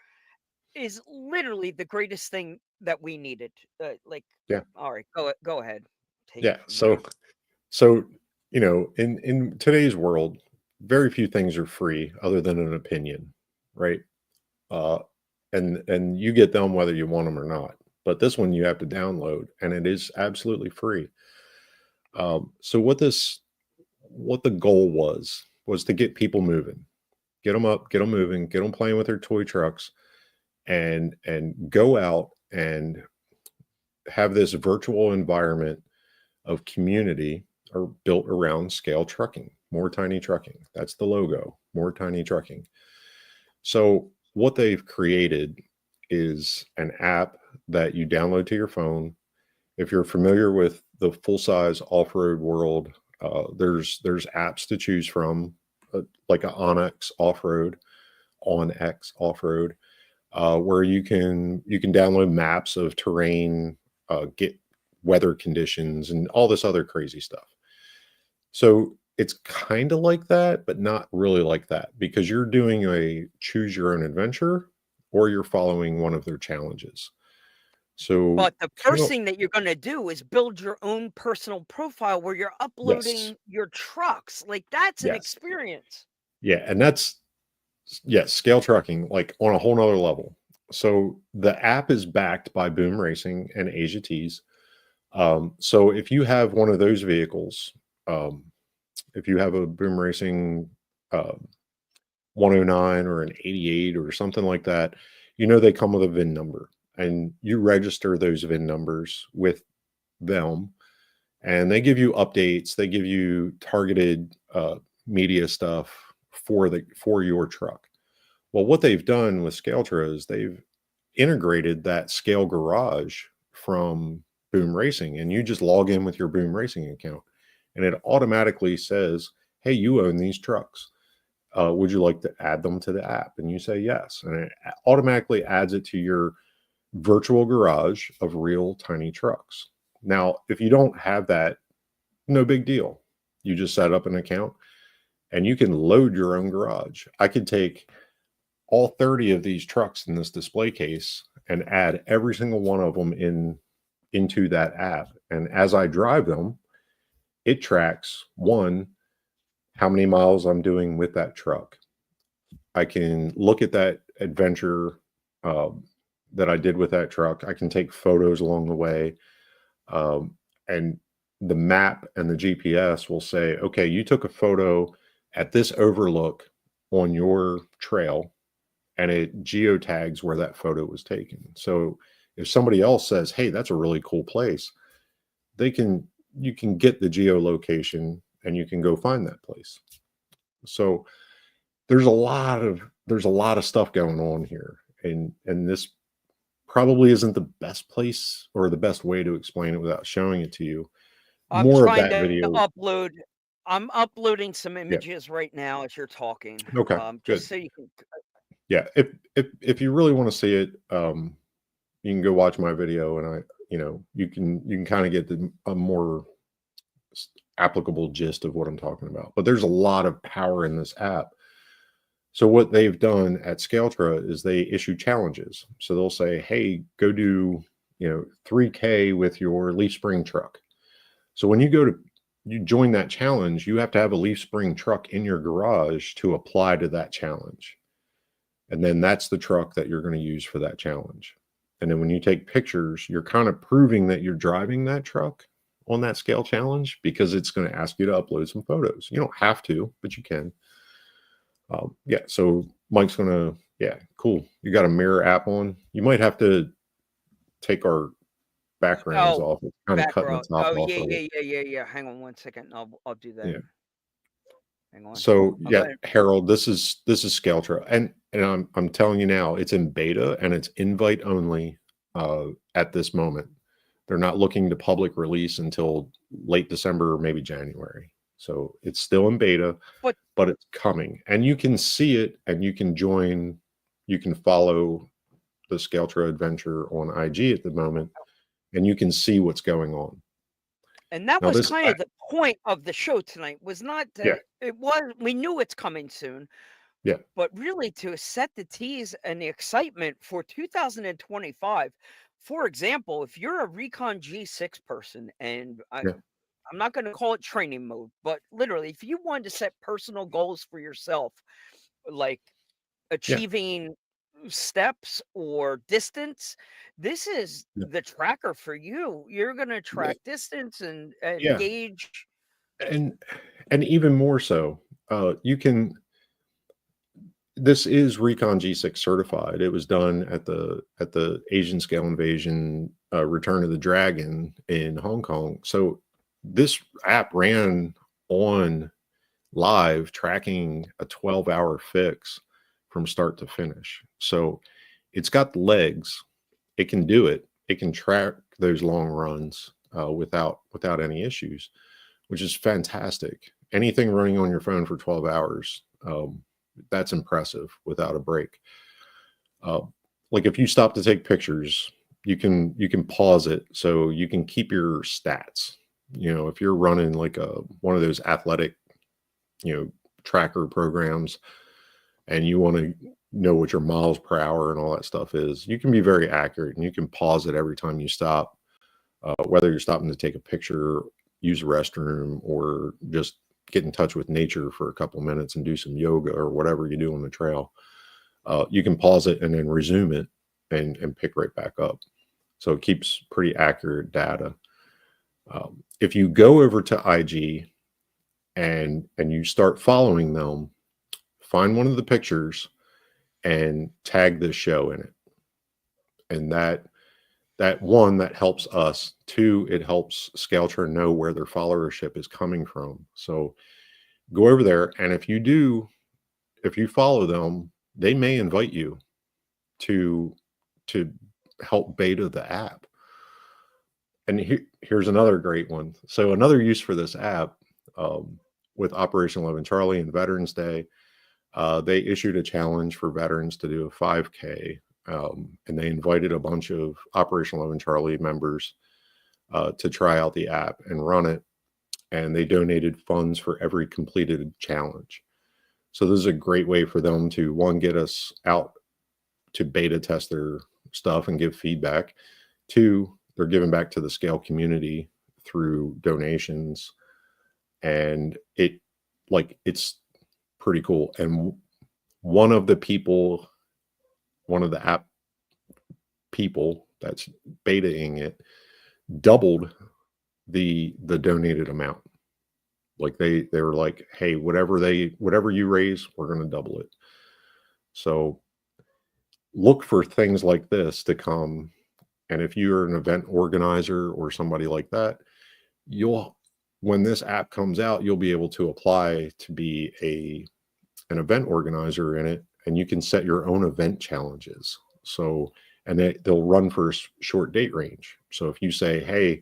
is literally the greatest thing that we needed. Yeah, All right, go ahead, take it yeah. from So there. so in today's world, very few things are free other than an opinion, right? Uh, and you get them whether you want them or not. But this one you have to download, and it is absolutely free. So what the goal was to get people moving, get them up, get them moving, get them playing with their toy trucks, and go out and have this virtual environment of community are built around scale trucking, more tiny trucking. That's the logo, more tiny trucking. So what they've created is an app that you download to your phone. If you're familiar with the full size off road world, there's apps to choose from, like a Onyx off road, on X off road, where you can download maps of terrain, get weather conditions, and all this other crazy stuff. So it's kind of like that, but not really like that because you're doing a choose your own adventure or you're following one of their challenges. So But the kind first of thing that you're gonna do is build your own personal profile where you're yes, uploading your trucks. Like, that's an yes, experience. yeah, and that's yes, scale trucking like on a whole nother level. So the app is backed by Boom Racing and Asia Tees. So if you have one of those vehicles, um, if you have a Boom Racing uh, 109 or an 88 or something like that, they come with a VIN number and you register those VIN numbers with them, and they give you updates. They give you targeted media stuff for your truck. Well, what they've done with Scaletra is they've integrated that Scale Garage from Boom Racing, and you just log in with your Boom Racing account, and it automatically says, "Hey, you own these trucks. Would you like to add them to the app?" And you say yes, and it automatically adds it to your virtual garage of real tiny trucks. Now, if you don't have that, no big deal. You just set up an account and you can load your own garage. I could take all 30 of these trucks in this display case and add every single one of them into that app. And as I drive them, it tracks, one, how many miles I'm doing with that truck. I can look at that adventure that I did with that truck. I can take photos along the way. And the map and the GPS will say, okay, you took a photo at this overlook on your trail, and it geotags where that photo was taken. So if somebody else says, hey, that's a really cool place, you can get the geolocation and you can go find that place. So there's a lot of stuff going on here. And this probably isn't the best place or the best way to explain it without showing it to you. I'm More of trying that to video. upload. I'm uploading some Yeah. images right now as you're talking. Okay. Good. Just so you can. Yeah. If you really want to see it, you can go watch my video, and you can kind of get a more applicable gist of what I'm talking about. But there's a lot of power in this app. So what they've done at Scaletra is they issue challenges. So they'll say, hey, go do 3K with your leaf spring truck. So when you join that challenge, you have to have a leaf spring truck in your garage to apply to that challenge. And then that's the truck that you're going to use for that challenge. And then when you take pictures, you're kind of proving that you're driving that truck on that scale challenge, because it's going to ask you to upload some photos. You don't have to, but you can. So Mike's going to, cool. You got a mirror app on. You might have to take our backgrounds off. It's kind of cutting the top off. Yeah. Hang on 1 second. I'll do that. Yeah. Hang on. So Harold, this is Scaletra, and I'm telling you now, it's in beta and it's invite only at this moment. They're not looking to public release until late December or maybe January. So it's still in beta, but it's coming, and you can see it, and you can join. You can follow the Scaletra adventure on IG at the moment, and you can see what's going on. And that was kind of the point of the show tonight, was not to, we knew it's coming soon. Yeah. But really to set the tease and the excitement for 2025. For example, if you're a Recon G6 person, and I'm not going to call it training mode, but literally, if you wanted to set personal goals for yourself, like achieving steps or distance, this is the tracker for you. You're going to track distance and gauge. And even more so, this is Recon G6 certified. It was done at the Asian Scale Invasion Return of the Dragon in Hong Kong. So this app ran on live, tracking a 12-hour fix from start to finish. So it's got the legs. It can do it. It can track those long runs without any issues, which is fantastic. Anything running on your phone for 12 hours, that's impressive without a break. Like if you stop to take pictures, you can pause it so you can keep your stats. If you're running like one of those athletic, tracker programs, and you want to know what your miles per hour and all that stuff is, you can be very accurate, and you can pause it every time you stop, whether you're stopping to take a picture, use a restroom, or just get in touch with nature for a couple of minutes and do some yoga or whatever you do on the trail. You can pause it and then resume it and pick right back up. So it keeps pretty accurate data. If you go over to IG and you start following them, find one of the pictures and tag this show in it. And that that one, that helps us. Two, it helps Scaletra know where their followership is coming from. So go over there, and if you follow them, they may invite you to help beta the app. And here's another great one. So another use for this app, with Operation 11 Charlie and Veterans Day, they issued a challenge for veterans to do a 5K, and they invited a bunch of Operation 11 Charlie members to try out the app and run it. And they donated funds for every completed challenge. So this is a great way for them to, one, get us out to beta test their stuff and give feedback. Two, they're giving back to the Scale community through donations. And it's pretty cool. And one of the app people that's betaing it doubled the donated amount. Like they were like, hey, whatever you raise, we're going to double it. So look for things like this to come. And if you're an event organizer or somebody like that, when this app comes out, you'll be able to apply to be an event organizer in it, and you can set your own event challenges. So, and they'll run for a short date range. So if you say, hey,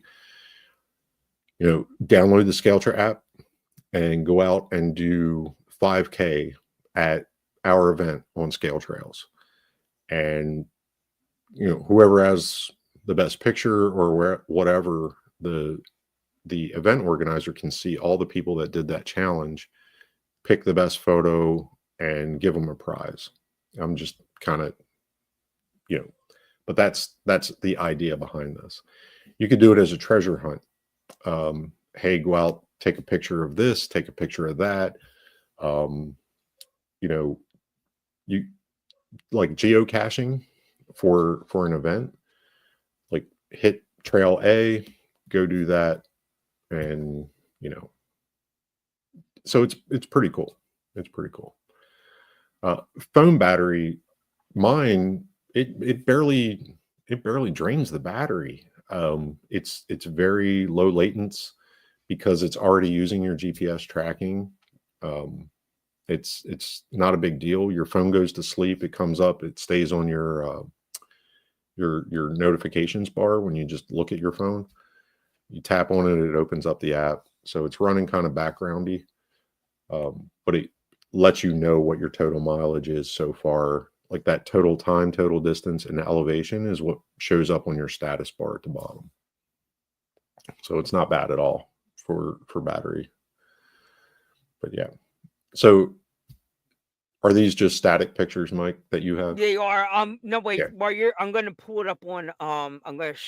download the Scaletra app and go out and do 5K at our event on Scale Trails, and whoever has the best picture or whatever, the event organizer can see all the people that did that challenge, pick the best photo, and give them a prize. I'm just kind of, but that's the idea behind this. You could do it as a treasure hunt. Hey, go out, take a picture of this, take a picture of that. You like geocaching for an event, like hit trail A, go do that. And, so it's pretty cool. It's pretty cool. Phone battery, mine, it barely drains the battery. It's very low latency because it's already using your GPS tracking. It's not a big deal. Your phone goes to sleep, it comes up, it stays on your notifications bar when you just look at your phone. You tap on it, it opens up the app. So it's running kind of backgroundy, but it lets you know what your total mileage is so far. Like that total time, total distance, and elevation is what shows up on your status bar at the bottom. So it's not bad at all for battery. But yeah. So are these just static pictures, Mike, that you have? They are. No, wait. Yeah. While I'm going to pull it up on. I'm going to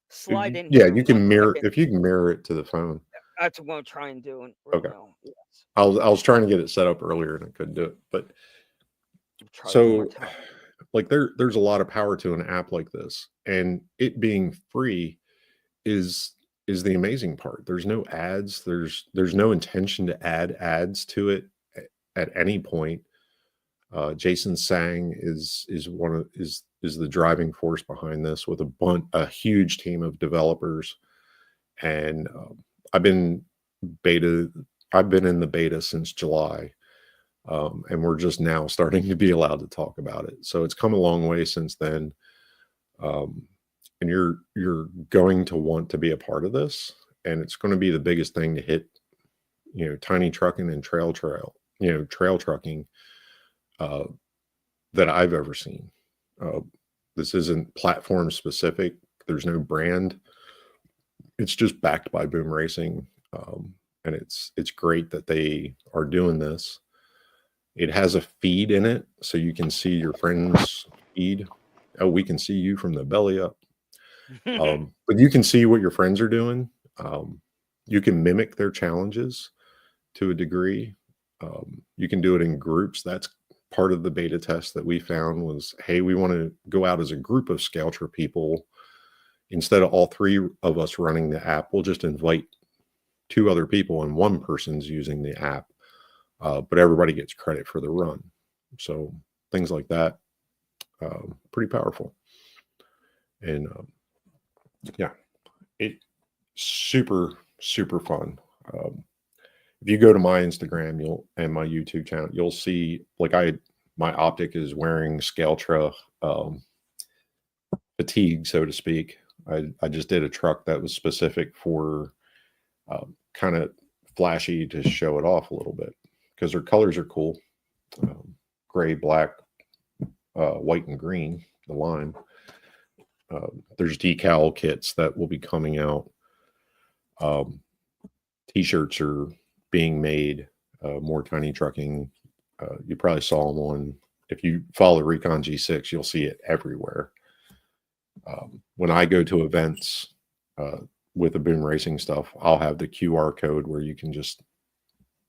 slide in. Yeah, here you can mirror. second. If you can mirror it to the phone. That's what I'm going to try and do. Okay. Now. Yes. I was trying to get it set up earlier and I couldn't do it. But so, like, there's a lot of power to an app like this, and it being free is the amazing part. There's no ads. There's no intention to add ads to it at any point. Jason Sang is the driving force behind this, with a huge team of developers. And I've been in the beta since July, and we're just now starting to be allowed to talk about it. So it's come a long way since then. And you're going to want to be a part of this, and it's going to be the biggest thing to hit, tiny trucking and trail trucking that I've ever seen. This isn't platform specific. There's no brand. It's just backed by Boom Racing. And it's great that they are doing this. It has a feed in it, so you can see your friend's feed. Oh, we can see you from the belly up. But you can see what your friends are doing. You can mimic their challenges to a degree. You can do it in groups. That's part of the beta test that we found was, hey, we want to go out as a group of Scaletra people. Instead of all three of us running the app, we'll just invite 2 other people and 1 person's using the app. But everybody gets credit for the run. So things like that, pretty powerful. And Yeah, it super super fun. Um, if you go to my Instagram, you'll and my YouTube channel, you'll see like my optic is wearing Scaletra um, fatigue, so to speak. I just did a truck that was specific for kind of flashy to show it off a little bit because their colors are cool, um, gray, black, white, and green. The line. There's decal kits that will be coming out. Um, T-shirts are being made. More tiny trucking. You probably saw them on. If you follow the Recon G6, you'll see it everywhere. When I go to events uh, with the boom racing stuff, I'll have the QR code where you can just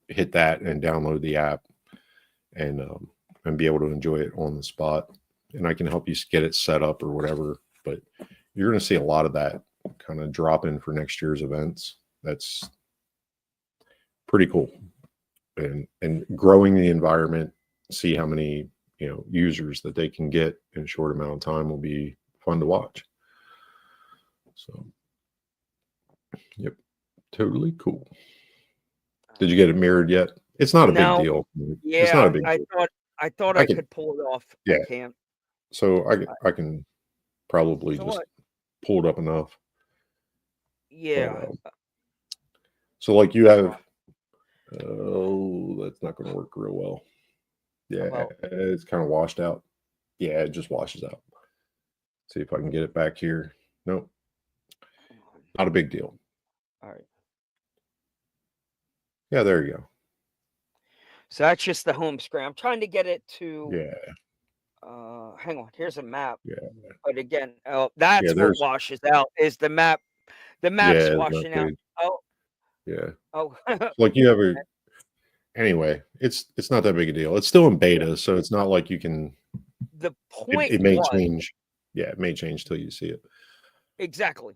hit that and download the app and be able to enjoy it on the spot. And I can help you get it set up or whatever. But you're going to see a lot of that kind of drop in for next year's events. That's pretty cool. And growing the environment, see how many users that they can get in a short amount of time will be fun to watch. So, yep, totally cool. Did you get it mirrored yet? It's not a big No, deal. It's not a yeah, big deal. I thought I I can, could pull it off. I yeah. can't. So I, I can probably so just what? pull it up enough. But Yeah. so like you So have, oh, that's not going to work real well. how Yeah, about? it's kind of washed out. Yeah, it just washes out. See if I can get it back here. Nope, Come on. not a big deal. All right. Yeah, there you go. So that's just the home screen. I'm trying to get it to. Yeah, Hang on. Here's a map. yeah, But again, oh, that's yeah. what There's washes out is the map. The map's yeah, it's not washing out. good. Oh, Yeah, oh, so like you have a anyway. It's not that big a deal. It's still in yeah. beta, so it's not like you can. The It, point it may was change. Yeah, it may change till you see it. exactly.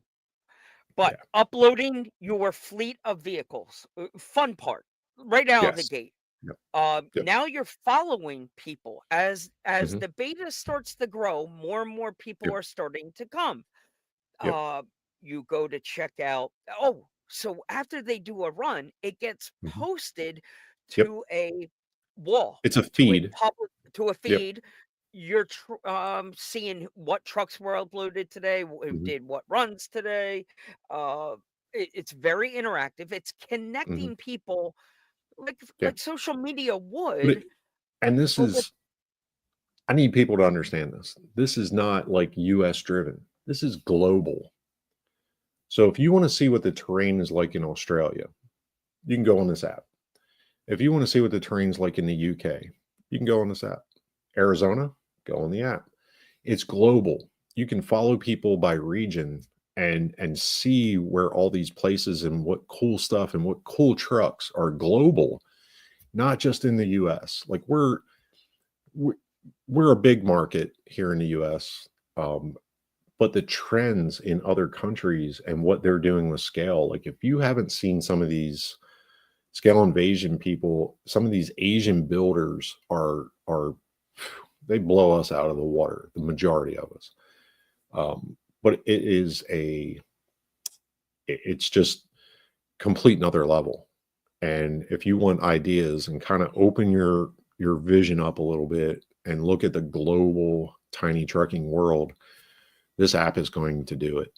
But Yeah. uploading your fleet of vehicles, fun part, right out of the Yes. gate. Yep. Yep. Now you're following people as Hmm. the beta starts to grow. More and more people Yep. are starting to come. Yep. Uh, you go to check out. Oh, so after they do a run, it gets Hmm. posted Yep. to a wall, It's a to a feed. public, to a Yep. feed. You're seeing what trucks were uploaded today, who Hmm. did what runs today. Uh, it's very interactive. It's Hmm. connecting people like Yeah. social media But it, would, and this but with is I need people to understand this. This is not like US driven. This is global. So if you want to see what the terrain is like in Australia, you can go on this app. If you want to see what the terrain's like in the UK, you can go on this app. Arizona, go on the app. It's global. You can follow people by region and see where all these places and what cool stuff and what cool trucks are global, not just in the US. Like we're, we're a big market here in the US. Um, but the trends in other countries and what they're doing with scale, like if you haven't seen some of these scale invasion people, some of these Asian builders are they blow us out of the water, the majority of us. But it's just complete another level. And if you want ideas and kind of open your vision up a little bit and look at the global tiny trucking world, this app is going to do it.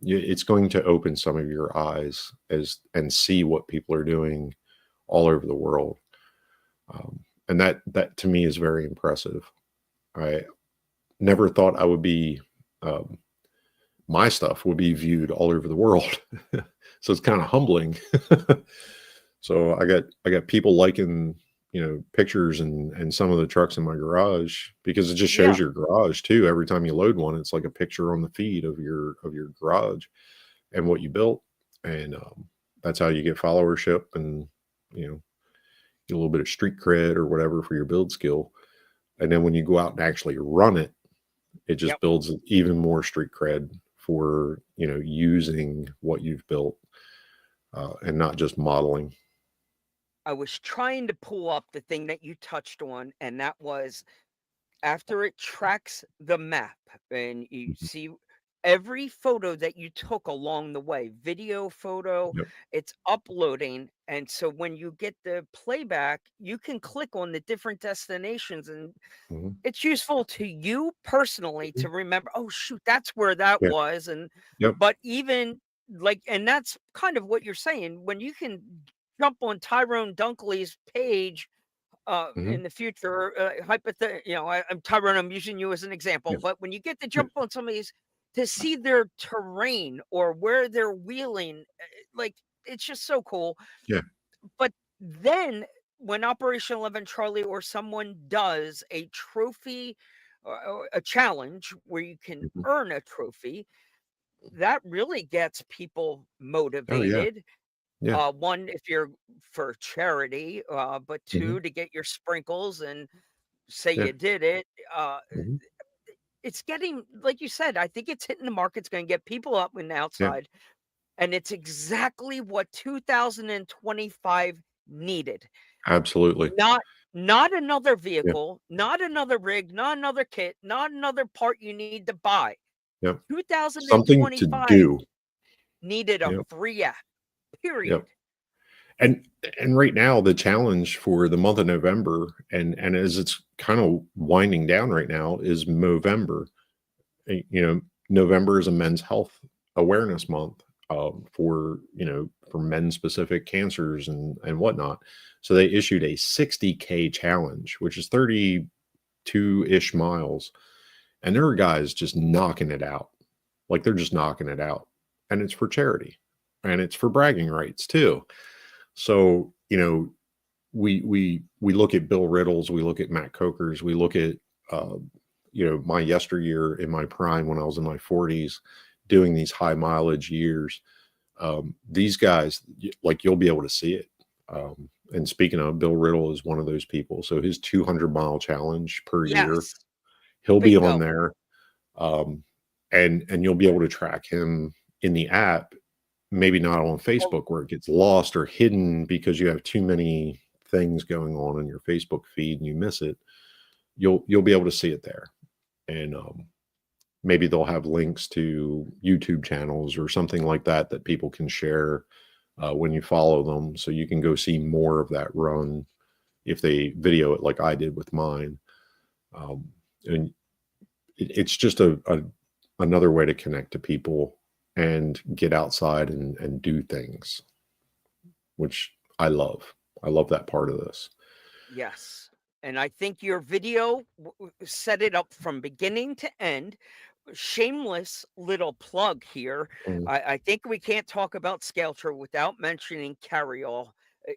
It's going to open some of your eyes as and see what people are doing all over the world. And that to me is very impressive. I never thought I would be um, my stuff would be viewed all over the world. So it's kind of humbling. So I got people liking pictures and some of the trucks in my garage because it just yeah, shows your garage too. Every time you load one, it's like a picture on the feed of your garage and what you built, and that's how you get followership and you know get a little bit of street cred or whatever for your build skill. And then when you go out and actually run it, it just yep. builds even more street cred for using what you've built and not just modeling. I was trying to pull up the thing that you touched on, and that was after it tracks the map and you Mhm. see. every photo that you took along the way, video, photo, Yep. it's uploading. And so when you get the playback, you can click on the different destinations, and Mhm. it's useful to you personally Mhm. to remember, oh shoot, that's where that Yeah. was. And Yep. but even like, and that's kind of what you're saying, when you can jump on Tyrone Dunkley's page Mhm. in the future, I'm Tyrone, I'm using you as an example, Yeah. but when you get to Yeah. jump on somebody's to see their terrain or where they're wheeling, like it's just so cool. Yeah. But then when Operation 11 Charlie or someone does a trophy or a challenge where you can Mhm. earn a trophy, that really gets people Oh, yeah. motivated. Yeah. One, if you're for charity, but Mhm. two, to get your sprinkles and say Yeah. you did it. Uh, Mhm. it's getting, like you said, I think it's hitting the mark. It's going to get people up and Yeah. outside. And it's exactly what 2025 needed. Absolutely. Not not another Yeah. vehicle, not another rig, not another kit, not another part you need to buy. Yep. Something to 2025 do. needed a Yep. free app, period. Yep. And right now, the challenge for the month of November, and as it's kind of winding down right now, is Movember. You know, November is a men's health awareness month, for, for men specific cancers and whatnot. So they issued a 60K challenge, which is 32-ish miles, and there are guys just knocking it out. Like, they're just knocking it out, and it's for charity, and it's for bragging rights too. So, we look at Bill Riddles, we look at Matt Coker's, we look at, uh, my yesteryear in my prime when I was in my 40s, doing these high mileage years. These guys, like, you'll be able to see it. And speaking of, Bill Riddle is one of those people. So his 200-mile challenge per year, Yes, he'll be on bingo. there, um, and you'll be able to track him in the app. Maybe not on Well, Facebook where it gets lost or hidden because you have too many things going on in your Facebook feed and you miss it. You'll be able to see it there, and maybe they'll have links to YouTube channels or something like that that people can share when you follow them, so you can go see more of that run if they video it like I did with mine. And it's just a another way to connect to people and get outside and do things, which I love. I love that part of this. yes. And I think your video set it up from beginning to end. Shameless little plug here. Mhm. I think we can't talk about Scaletra without mentioning Carryall.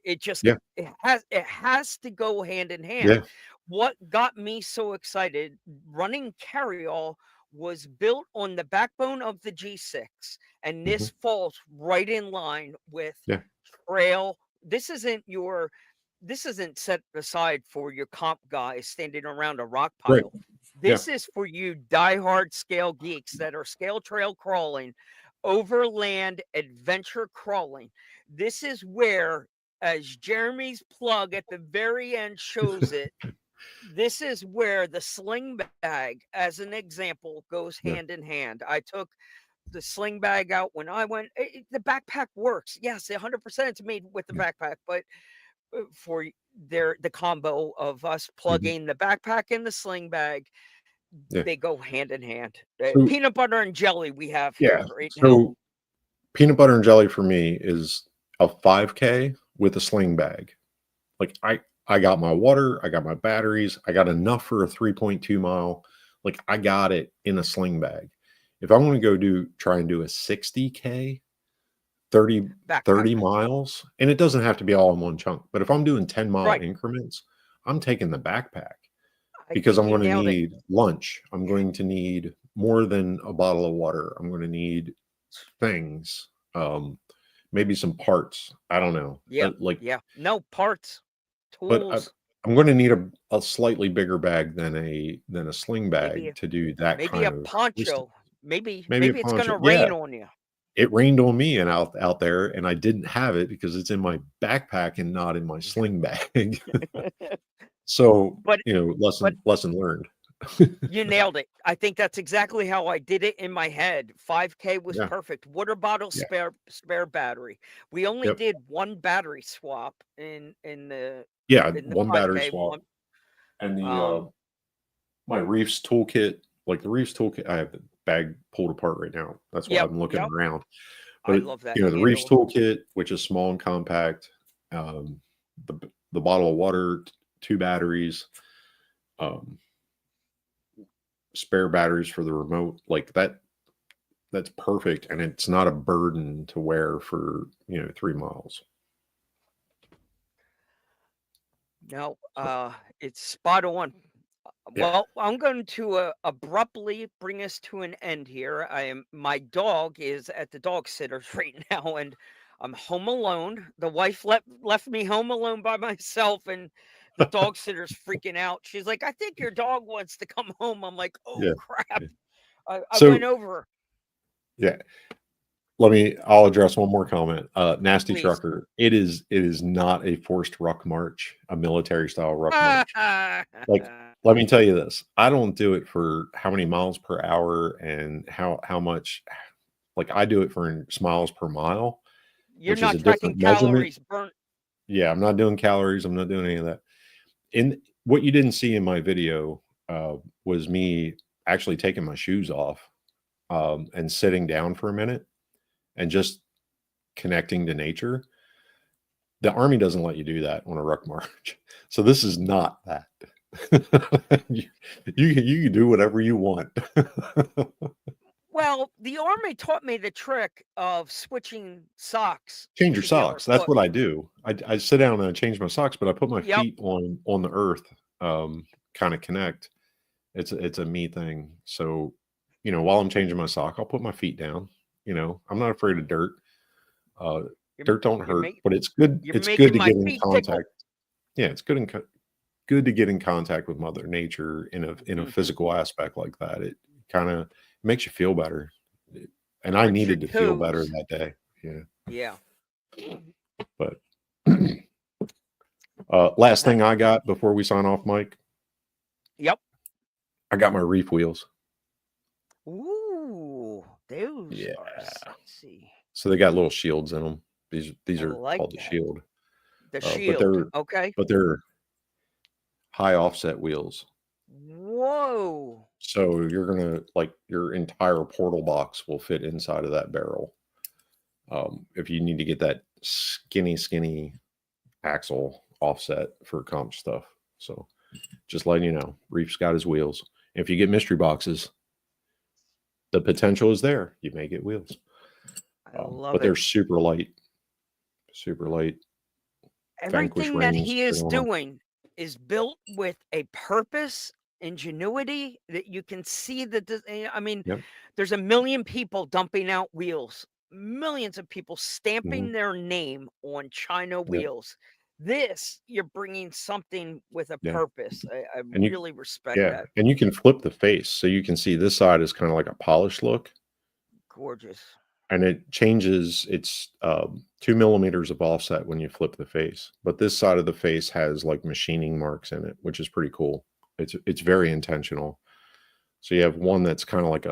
It just Yeah, it has to go hand in hand. yeah, What got me so excited running Carryall was built on the backbone of the G6, and mhm, this falls right in line with yeah, trail. This isn't set aside for your comp guys standing around a rock right, pile. yeah, This is for you diehard scale geeks that are scale trail crawling, overland adventure crawling. This is where, as Jeremy's plug at the very end shows it, this is where the sling bag, as an example, goes yeah, hand in hand. I took the sling bag out when I went. The backpack works. Yes, 100% it's made with the yeah, backpack, but for the combo of us mhm, plugging the backpack in the sling bag, yeah. they go hand in hand. So Peanut butter and jelly we have yeah, here right now. so peanut butter and jelly for me is a 5K with a sling bag. Like, I got my water, I got my batteries, I got enough for a 3.2 mile. Like, I got it in a sling bag. If I want to go try and do a 60K, 30 Backpack. 30 miles, and it doesn't have to be all in one chunk, but if I'm doing 10-mile Right. increments, I'm taking the backpack I because think I'm you going to nailed it. need lunch. I'm going to need more than a bottle of water. I'm going to need things, maybe some parts. I don't know. Yeah. Like, Yeah. No parts, but tools, I'm going to need a slightly bigger bag than a sling maybe bag to do that maybe kind a of distance. poncho. Maybe Maybe a maybe it's poncho. gonna Yeah, rain on you. it rained on me and out there, and I didn't have it because it's in my backpack and not in my sling bag. So, but but lesson learned. You nailed it. I think that's exactly how I did it in my head. 5K was Yeah. perfect. Water bottle, Yeah. spare battery. We only Yep. did one battery swap Yeah. in the One battery 5K. swap. One And um my Reefs toolkit, like the Reefs toolkit, I have the bag pulled apart right now. That's why yep, I'm looking yep. around. I But love that you know, the Reefs handle. toolkit, which is small and compact, um, the bottle of water, two batteries, um, spare batteries for the remote, like that. That's perfect, and it's not a burden to wear for 3 miles. No, So it's spot on. yeah, Well, I'm going to abruptly bring us to an end here. My dog is at the dog sitters right now, and I'm home alone. The wife left me home alone by myself, and the dog sitter's freaking out. She's like, "I think your dog wants to come home." I'm like, "Oh yeah, crap!" yeah. I went So over, yeah, I'll address one more comment. Nasty please. trucker. It is not a forced ruck march, a military style ruck march. Like, let me tell you this. I don't do it for how many miles per hour and how much. Like, I do it for miles per mile, You're which is not a tracking different measurement. calories burnt. Yeah, I'm not doing calories. I'm not doing any of that. In what you didn't see in my video was me actually taking my shoes off and sitting down for a minute and just connecting to nature. The army doesn't let you do that on a ruck march. So this is not that. You can do whatever you want. Well, the army taught me the trick of switching socks Change your to the other socks. That's foot. what I do. I sit down and I change my socks, but I put my Yep. feet on the earth, kind of connect. It's a me thing. So, while I'm changing my sock, I'll put my feet down. I'm not afraid of dirt. Uh, You're Dirt don't you're hurt, make but it's good. you're It's good making to my get in feet tickle. contact. Yeah, it's good to get in contact with Mother Nature in a Mhm. physical aspect like that. It kind of makes you feel better, and I Touch your needed to feel better toes. that day. Yeah, Yeah. but last That thing I got before we sign off, Mike, Yep. I got my reef wheels. Ooh, those Yeah, are sexy. so they got little shields in them. These I are like called the that. shield, The but shield. Okay. they're high offset wheels. Whoa. So you're gonna like your entire portal box will fit inside of that barrel. If you need to get that skinny axle offset for comp stuff. So just letting you know, Reef's got his wheels. If you get mystery boxes, the potential is there. You may get wheels, I love but it. they're super light, super light. Vanquish Everything that rings he fit is on them. doing is built with a purpose, ingenuity that you can see I mean, Yep. there's a million people dumping out wheels, millions of people Hmm. stamping their name on China Yep. wheels. This, you're bringing something with a Yeah. purpose. I And really respect that. you can flip the face so you can see this side is kind of like a polished look, Gorgeous. and it changes. It's 2 millimeters of offset when you flip the face, but this side of the face has like machining marks in it, which is pretty cool. It's very intentional. So you have one that's kind of like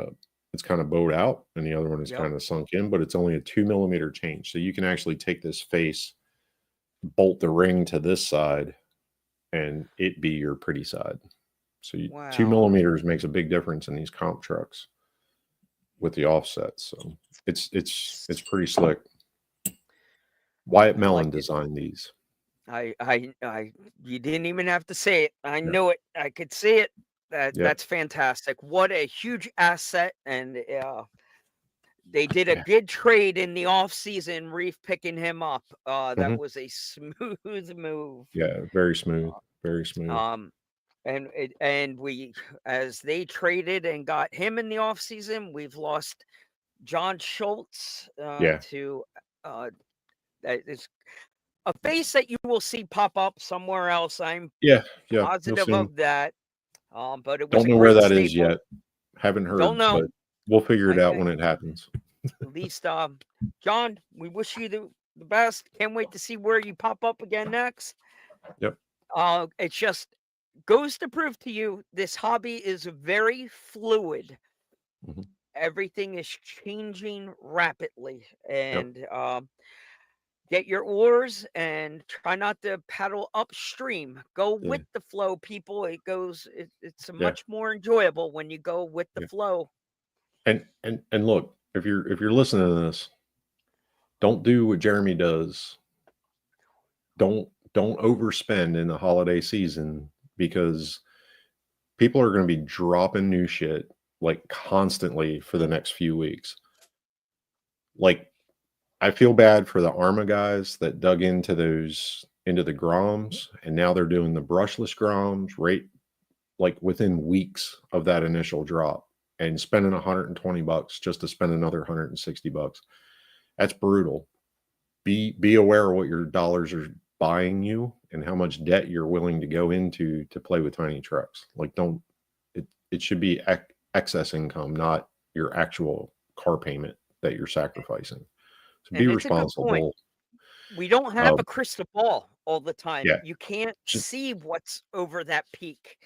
it's kind of bowed out, and the other one is Yep. kind of sunk in, but it's only a 2 millimeter change. So you can actually take this face, bolt the ring to this side, and it be your pretty side. So two Wow. millimeters makes a big difference in these comp trucks with the offsets. So it's pretty slick. Wyatt I like Mellon it. designed these. You didn't even have to say it. I Yeah, knew it. I could see it. yeah, That's fantastic. What a huge asset. And they did a yeah. good trade in the off season, Reef picking him up. That Mhm. was a smooth move. Yeah, very smooth, very smooth. Um, and we, as they traded and got him in the off season, we've lost John Schultz Yeah, to uh, that is a face that you will see pop up somewhere else. I'm yeah, yeah. You'll positive see him. of that. But it was Don't a know where great that is staple. yet. Haven't Don't heard, know. but we'll figure it out I when it happens. at least, John, we wish you the best. Can't wait to see where you pop up again next. Yep. It's just goes to prove to you this hobby is very fluid. Mhm. Everything is changing rapidly, Yep. and get your oars and try not to paddle upstream. Go Yeah. with the flow, people. It's Yeah. much more enjoyable when you go with the Yeah. flow. And look, if you're listening to this, don't do what Jeremy does. Don't overspend in the holiday season because people are going to be dropping new shit like constantly for the next few weeks. Like I feel bad for the Arma guys that dug into the Groms and now they're doing the brushless Groms right like within weeks of that initial drop and spending $120 just to spend another $160. That's brutal. Be aware of what your dollars are buying you and how much debt you're willing to go into to play with tiny trucks. Like don't it should be excess income, not your actual car payment that you're sacrificing. So be And it's a good point. responsible. We don't have Um, a crystal ball all the time. yeah, You can't ju- see what's over that peak.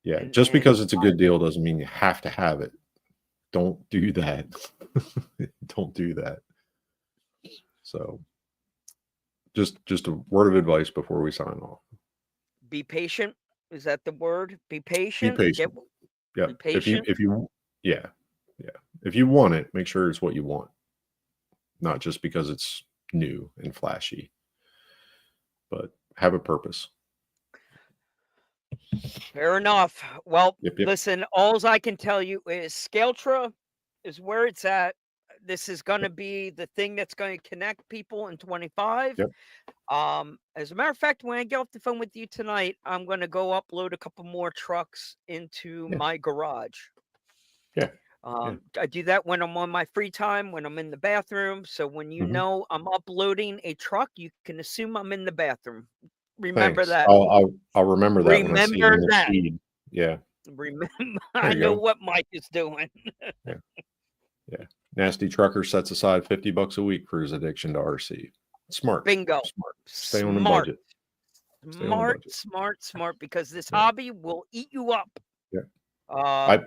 yeah. And Just because it's a good deal doesn't mean you have to have it. Don't do that. Don't do that. So just a word of advice before we sign off. be patient. Is that the word? Be Be patient. patient. Yeah. Be patient. If you yeah, yeah. If you want it, make sure it's what you want, not just because it's new and flashy, but have a purpose. Fair enough. Well, Yep, yep, listen, alls I can tell you is Scaletra is where it's at. This is going to yep, be the thing that's going to connect people in 25. yep. As a matter of fact, when I get off the phone with you tonight, I'm going to go upload a couple more trucks into Yeah, my garage. yeah, yeah. I do that when I'm on my free time, when I'm in the bathroom. So when Mhm. I'm uploading a truck, you can assume I'm in the bathroom. Remember Thanks. that. I'll remember that when I see it Remember in the that. feed. Yeah, Remember, there I you know go. what Mike is doing. Yeah, yeah. Nasty trucker sets aside $50 a week for his addiction to RC. Smart, Bingo. smart. Stay on the Smart, budget. Stay on the smart, budget. smart, smart, because this Yeah, hobby will eat you up. yeah. Uh,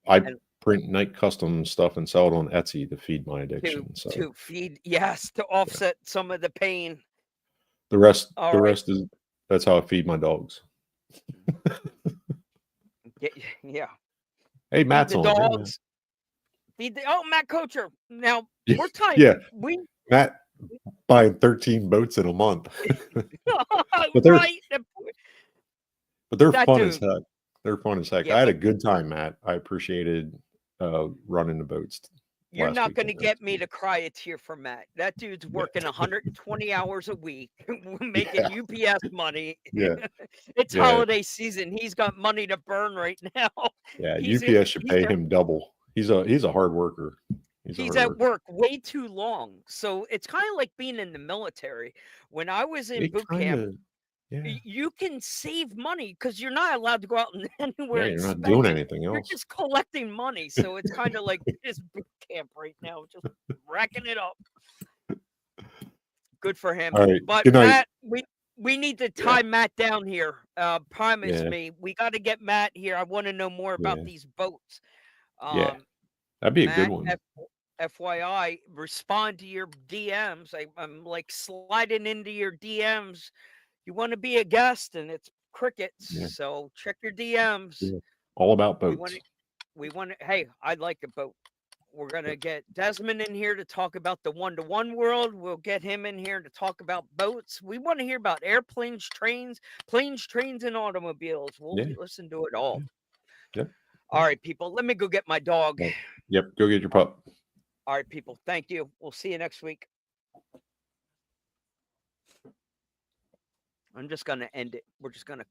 I and print night custom stuff and sell it on Etsy to feed my to addiction. So to feed, yes, to yeah. offset some of the pain. The All right. rest is that's how I feed my dogs. Yeah. Hey, Feed Matt's the on here, man. dogs. Feed the Matt Coacher. Now Yeah, we're tight. yeah. We Matt buying 13 boats in a month. But they're right. but they're That fun as dude. heck. They're fun as heck. Yeah, I had but a good time, Matt. I appreciated running the boats you're last not going weekend. to get me to cry a tear for Matt. That dude's Yeah. working 120 hours a week, making Yeah. UPS money. Yeah. It's Yeah. holiday season. He's got money to burn right now. Yeah. He's UPS should he's pay him double. He's a hard worker. He's a he's hard at worker. work way too long. So it's kind of like being in the military. When I was in It boot kind camp, of yeah. you can save money because you're not allowed to go out and Yeah, anywhere you're not doing expensive. anything You're else. just collecting money. So it's kind of like this boot camp right now, just racking it up. Good for him. All right. But Good night. Matt, we need to Yeah. tie Matt down here. Promise Yeah. me. We got to get Matt here. I want to know more about Yeah. these boats. Yeah. Um, That'd be a good Matt, one. FYI, respond to your DMs. I'm like sliding into your DMs. You want to be a guest, and it's crickets. Yeah. So check your DMs. Yeah. All about We want boats. to. We want to. Hey, I'd like a boat. We're going to get Desmond in here to talk about the one-to-one world. We'll get him in here to talk about boats. We want to hear about airplanes, trains, planes, trains, and automobiles. We'll Yeah. listen to it all. Yeah. Yep. All right, people. Let me go get my dog. Yep. Yep. Go get your pup. All right, people. Thank you. We'll see you next week. I'm just going to end it. We're just going to